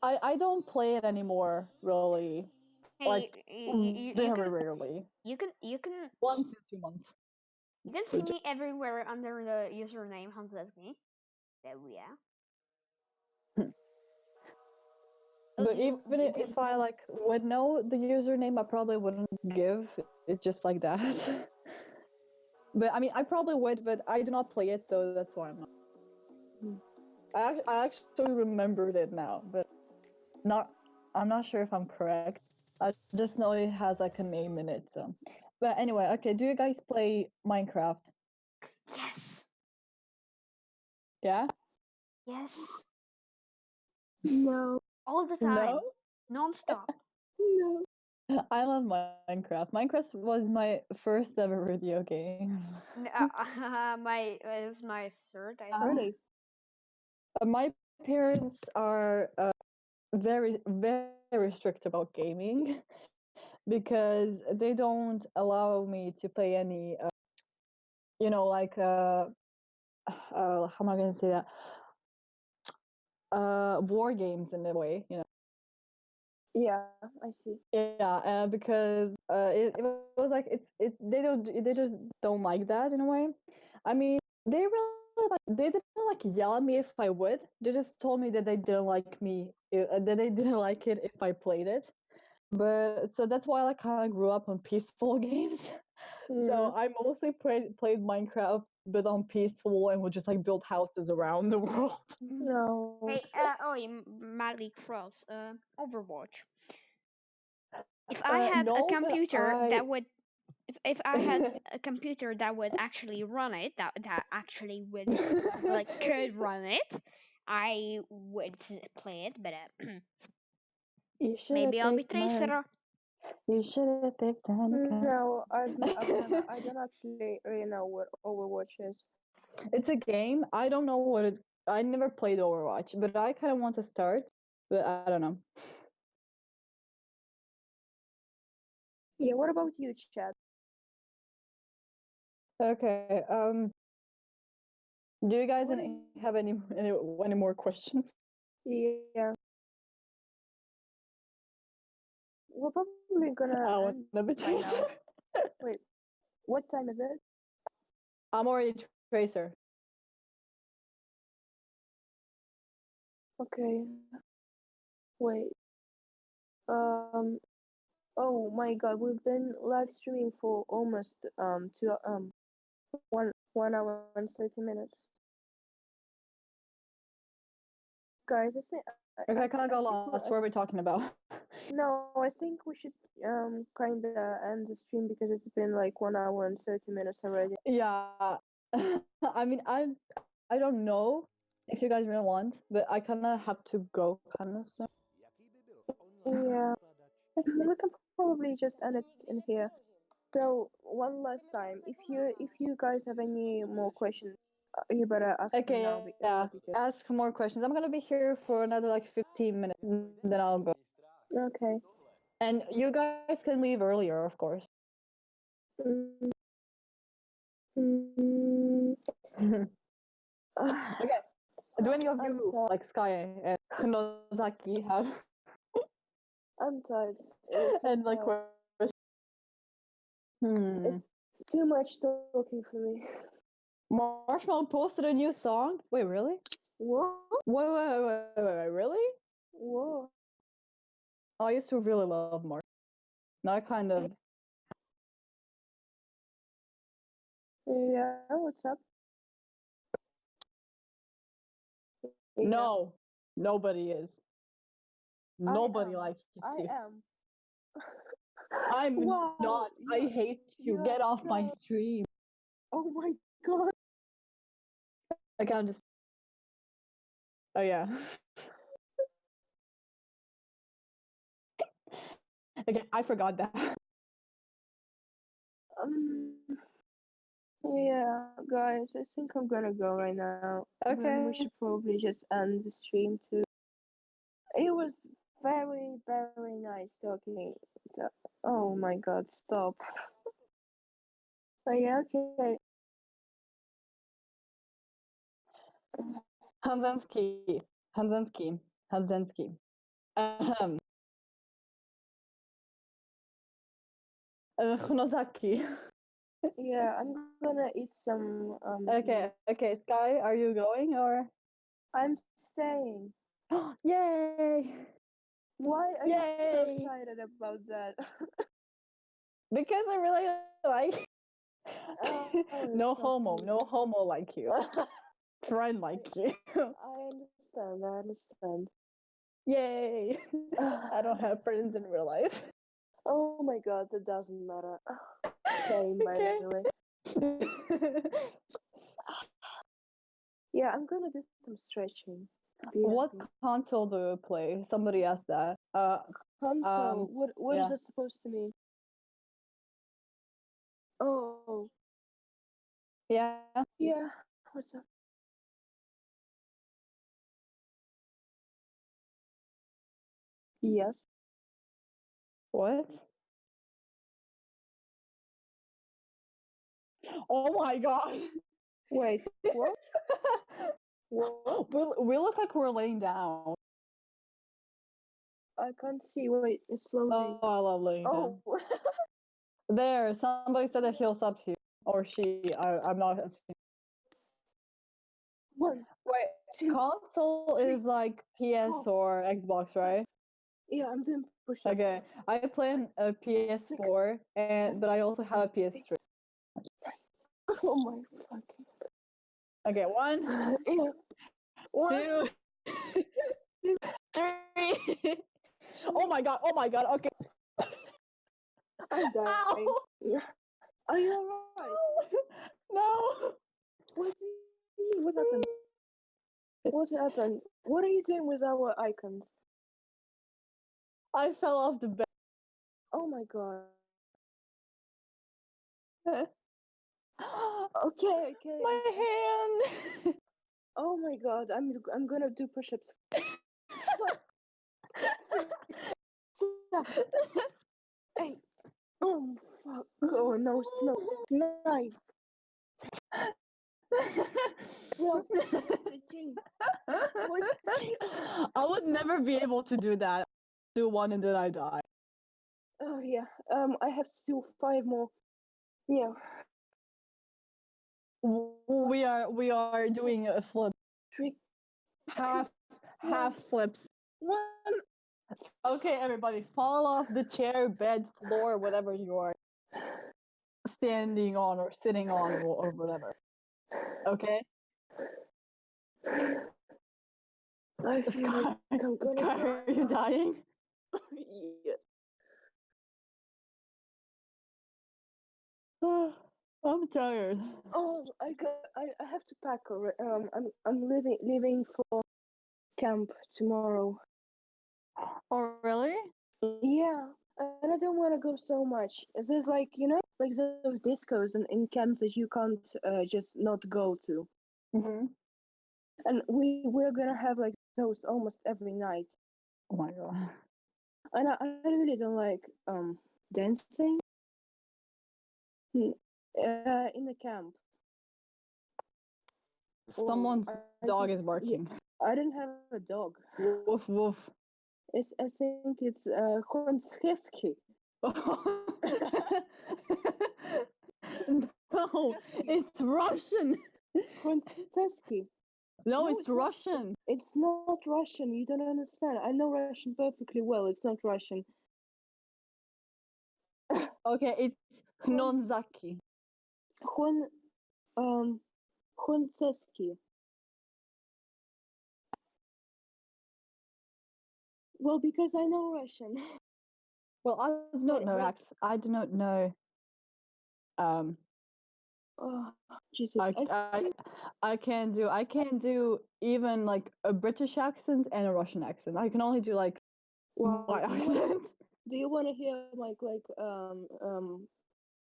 S1: I don't play it anymore, really. Like
S2: Hey,
S1: very rarely.
S2: you can
S1: Once in 2 months.
S2: you can see me everywhere under the username Honzecki. There we are. Oh,
S1: But even if I like would know the username, I probably wouldn't give it just like that. But I mean, I probably would, but I do not play it, so that's why I'm not. I actually remembered it now, but not. I'm not sure if I'm correct. I just know it has like a name in it. So, but anyway, okay. Do you guys play Minecraft?
S2: yes,
S1: Yeah.
S2: yes,
S3: No,
S2: all the
S1: No.
S2: time, non-stop.
S3: no.
S1: I love Minecraft. Minecraft was my first ever video game.
S2: It's my third, I think.
S3: Really?
S1: My parents are very strict about gaming because they don't allow me to play any like how am I going to say that, war games in a way,
S3: Yeah, I see.
S1: yeah, because it was like they just don't like that in a way. I mean, they didn't like yell at me if I would. They just told me that they didn't like me, that they didn't like it if I played it. But so that's why I kind of grew up on peaceful games. So
S3: Mm.
S1: I mostly played Minecraft, but on peaceful, and would just like build houses around the world.
S3: No.
S2: Hey, oh, you Madly Cross, Overwatch. If I had a
S1: No, but
S2: computer that would, if I had a computer that would actually run it, that actually would like could run it, I would play it. But
S1: you should have
S2: maybe I'll be
S1: picked Mars.
S2: Tracer.
S1: You should have picked Danica.
S3: No, I don't actually really know what Overwatch is.
S1: It's a game. I don't know what it. I never played Overwatch, but I kind of want to start. But I don't know.
S3: Yeah, what about you, Chad?
S1: Okay. Do you guys
S3: What is?
S1: have any more questions?
S3: Yeah, we're probably gonna
S1: I
S3: end
S1: want to be
S3: by now.
S1: Tracer.
S3: Wait, what time is it?
S1: I'm already Tracer.
S3: Okay, wait. Um. Oh my God, we've been live streaming for almost two one hour and 30 minutes. Guys,
S1: Okay, I kind of
S3: I
S1: got
S3: think
S1: lost. What are we talking about?
S3: no, I think we should kinda end the stream because it's been like 1 hour and 30 minutes already.
S1: Yeah. I mean, I don't know if you guys really want, but I kind of have to go kind of soon.
S3: Yeah, we can probably just end it in here. So one last time, if you guys have any more questions, you better ask them
S1: Okay,
S3: now
S1: yeah.
S3: because
S1: Ask more questions. I'm gonna be here for another like 15 minutes, then I'll go.
S3: okay.
S1: And you guys can leave earlier, of course.
S3: Mm, mm,
S1: Okay. Do any of
S3: I'm
S1: you
S3: tired.
S1: like Sky and Honozaki have
S3: I'm tired.
S1: and
S3: Really
S1: like
S3: tired.
S1: questions? Hmm.
S3: It's too much talking for me.
S1: Marshmallow posted a new song. Wait, really?
S3: What?
S1: Wait, really?
S3: Whoa.
S1: Oh, I used to really love Marshmallow. Now I kind of
S3: Yeah, what's up? Yeah,
S1: no. Nobody is.
S3: I
S1: Nobody
S3: am.
S1: likes
S3: I
S1: you.
S3: am.
S1: I'm
S3: Wow,
S1: not. I hate you.
S3: you're
S1: Get off my
S3: so.
S1: stream.
S3: Oh my god.
S1: I can't just. Oh yeah. Okay, I forgot that.
S3: Um. Yeah, guys, I think I'm gonna go right now. We
S1: Okay.
S3: should probably just end the stream too. It was very, very nice talking. Oh my god, stop. Yeah, okay.
S1: Honzecki. Honzecki. Honzecki. Ahem. Honozaki.
S3: Yeah, I'm gonna eat some
S1: Okay. Sky, are you going or?
S3: I'm staying.
S1: Yay!
S3: Why are you so
S1: Yay!
S3: excited about that?
S1: Because I really like.
S3: Oh,
S1: No
S3: that's so
S1: homo.
S3: sweet.
S1: No homo like you. Friend like you.
S3: I understand, I understand.
S1: Yay! I don't have friends in real life.
S3: Oh my god, that doesn't matter. Same, by
S1: Okay.
S3: the way. Yeah, I'm gonna do some stretching. Be
S1: What
S3: happy.
S1: console do you play? Somebody asked that.
S3: Console, what is
S1: Yeah.
S3: that supposed to mean? Oh,
S1: Yeah.
S3: yeah. What's up? Yes.
S1: What? Oh my god.
S3: Wait, what? What?
S1: We look like we're laying down.
S3: I can't see. Wait, it's loading.
S1: Oh, I love laying
S3: Oh,
S1: down. There, somebody said that he'll sub to you. Or she. I'm not assuming.
S3: one,
S1: Wait,
S3: two,
S1: console
S3: three,
S1: is like PS
S3: 4.
S1: or Xbox, right?
S3: Yeah, I'm doing push-ups.
S1: Okay, I play on a
S3: 6,
S1: PS4, but I also have a
S3: 7, 8.
S1: PS3.
S3: Oh my fucking.
S1: Okay, one,
S3: Yeah. One,
S1: two,
S3: two,
S1: three.
S3: three.
S1: Oh my god, okay.
S3: I'm dying.
S1: Ow!
S3: Yeah. Are you alright?
S1: No!
S3: What do you mean? What happened? What happened? What are you doing with our icons?
S1: I fell off the bed.
S3: Oh my god.
S1: My
S3: Okay, okay.
S1: hand!
S3: Oh my god. I'm gonna do push-ups. 5, 6, 7, 8. Oh fuck. Oh no, no. 9, 12, 13, 14.
S1: I would never be able to do that. Do one and then I die.
S3: Oh yeah. I have to do 5 more. Yeah.
S1: We are doing a flip.
S3: 3, 2,
S1: Half
S3: 1.
S1: flips.
S3: 1.
S1: Okay, everybody, fall off the chair, bed, floor, whatever you are standing on or sitting on or whatever. Okay?
S3: I feel like
S1: Sky,
S3: I'm gonna
S1: Sky,
S3: die.
S1: are you dying?
S3: Yeah.
S1: I'm tired.
S3: Oh, I have to pack already. I'm leaving for camp tomorrow.
S1: Oh, really?
S3: Yeah, and I don't want to go so much. There's like like those discos in camps that you can't just not go to.
S1: Mm-hmm.
S3: And we're gonna have like those almost every night.
S1: Oh my god.
S3: And I really don't like dancing in the camp. Oh,
S1: Someone's dog is
S3: yeah,
S1: barking.
S3: I didn't have a dog.
S1: Woof woof.
S3: I think it's Honzecki.
S1: No, it's Russian.
S3: Honzecki.
S1: No,
S3: No,
S1: it's
S3: it's not.
S1: Russian.
S3: It's not Russian. You don't understand. I know Russian perfectly well. It's not Russian.
S1: Okay, it's
S3: Honz
S1: Honzaki.
S3: Hon Honzecki. Well, because I know Russian.
S1: Well, I do not know.
S3: But
S1: I do not know. Um,
S3: oh, Jesus,
S1: I
S3: I
S1: I
S3: think.
S1: I can't do even like a British accent and a Russian accent. I can only do like
S3: Wow.
S1: my accent.
S3: Do you wanna hear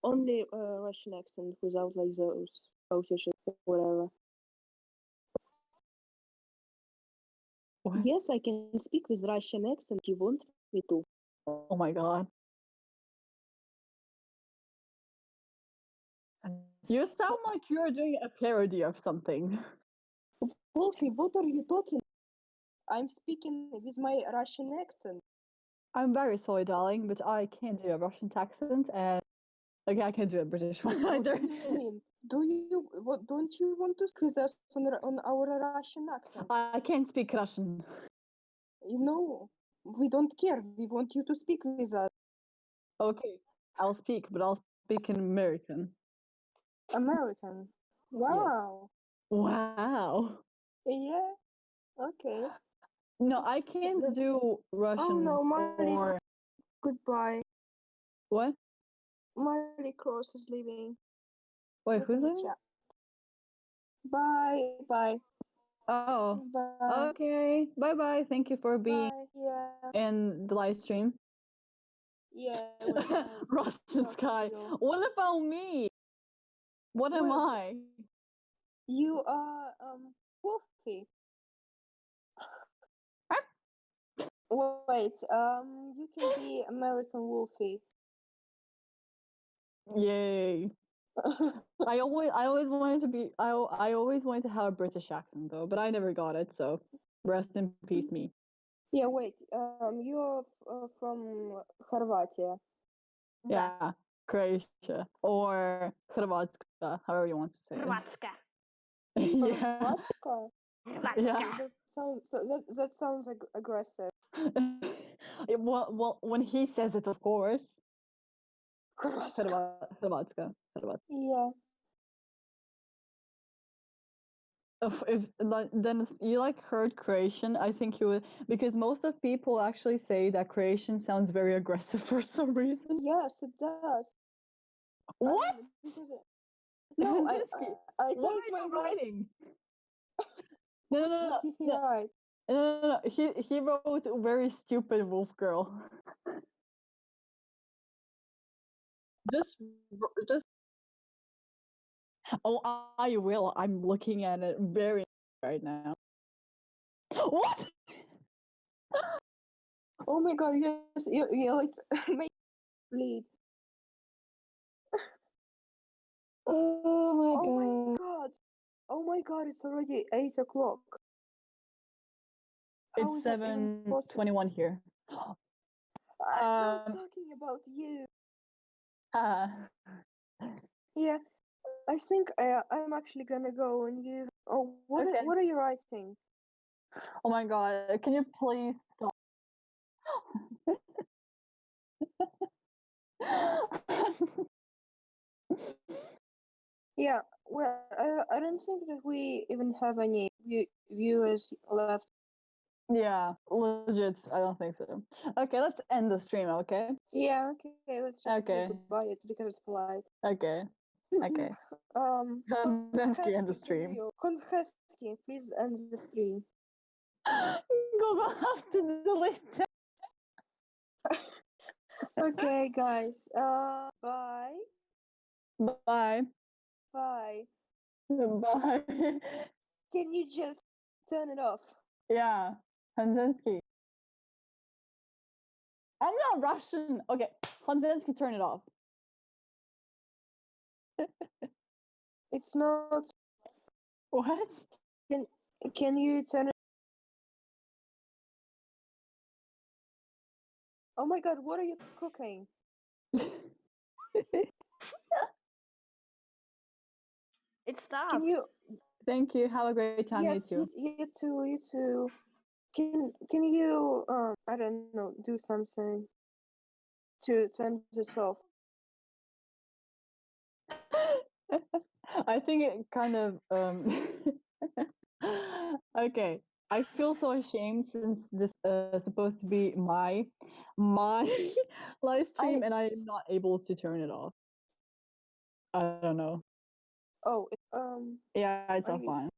S3: only Russian accent without like those Scottish or whatever?
S1: What?
S3: Yes, I can speak with Russian accent if you want me to.
S1: Oh my god. You sound like you're doing a parody of something.
S3: Wolfie, what are you talking? I'm speaking with my Russian accent.
S1: I'm very sorry, darling, but I can't do a Russian accent, and like I can't do a British one
S3: What
S1: either.
S3: do you mean? Don't you want to speak with us on our Russian accent?
S1: I can't speak Russian.
S3: You know, we don't care. We want you to speak with us.
S1: Okay, I'll speak, but I'll speak in American.
S3: American.
S1: Yes.
S3: Wow.
S1: Wow.
S3: Yeah. Okay.
S1: No, I can't do
S3: Oh
S1: Russian
S3: no, Marley.
S1: or
S3: Goodbye.
S1: what?
S3: Marley Cross is leaving.
S1: Wait,
S3: Look in
S1: who's
S3: the
S1: leaving?
S3: chat. Bye. Bye.
S1: Oh,
S3: Bye.
S1: okay. Bye bye. Thank you for being
S3: Bye. Yeah.
S1: in the live stream.
S3: Yeah. It was nice
S1: Russian
S3: talking to
S1: Sky.
S3: you.
S1: What about me? What am
S3: Well,
S1: I?
S3: you are Wolfie. Wait. You can be American Wolfie.
S1: Yay. I always wanted to be I always wanted to have a British accent though, but I never got it, so rest in peace me.
S3: Yeah. Wait. You're from Хорватия.
S2: Да.
S1: Yeah, Croatia or Hrvatska, however you want to say it.
S2: Hrvatska.
S1: Yeah.
S3: Хорватска.
S1: Yeah.
S2: Hrvatska.
S3: That sounds aggressive.
S1: Well, when he says it, of course.
S3: Хорватска.
S1: Hrvatska.
S3: Yeah.
S1: If then if you like heard Croatian, I think you would, because most of people actually say that Croatian sounds very aggressive for some reason.
S3: Yes, it does.
S1: What?
S3: Because no,
S1: Honzecki,
S3: I
S1: what
S3: take
S1: are
S3: my
S1: you
S3: word.
S1: writing? No, no,
S3: What
S1: no,
S3: did he
S1: no,
S3: write?
S1: no, no, no, no. He wrote very stupid wolf girl. Just. Oh, I will. I'm looking at it very right now. What?
S3: Oh my god, you're like make bleed.
S1: Oh my
S3: Oh my
S1: god.
S3: god. Oh my god, it's already 8 o'clock. How
S1: It's
S3: is that even possible?
S1: 7:21 here.
S3: I'm not
S1: Um.
S3: talking about you.
S1: Uh,
S3: Yeah, I think I'm actually gonna go and you. Oh,
S1: okay.
S3: what are you writing?
S1: Oh my god. Can you please stop?
S3: Yeah, well, I don't think that we even have any viewers left.
S1: Yeah, legit. I don't think so. Okay, let's end the stream. Okay.
S3: Yeah, okay, let's just say
S1: Okay.
S3: goodbye because it's polite.
S1: Okay. Okay. Honzecki end the
S3: Honzecki,
S1: stream.
S3: Honzecki, please end the stream.
S1: Google has to delete it.
S3: Okay, guys. Bye.
S1: Bye.
S3: Bye.
S1: Bye.
S3: Can you just turn it off?
S1: Yeah. Honzecki. I'm not Russian. Okay. Honzecki, turn it off.
S3: It's not.
S1: What?
S3: Can can you turn it? Oh my God! What are you cooking?
S2: It
S3: Can
S2: stopped.
S3: you?
S1: Thank you. Have a great time, you
S3: Yes,
S1: too.
S3: you too. You too. Can you I don't know, do something to end this off?
S1: I think it kind of okay. I feel so ashamed since this supposed to be my live
S3: I
S1: stream and I'm not able to turn it off. I don't know.
S3: oh,
S1: Yeah, it's all
S3: are you
S1: fine.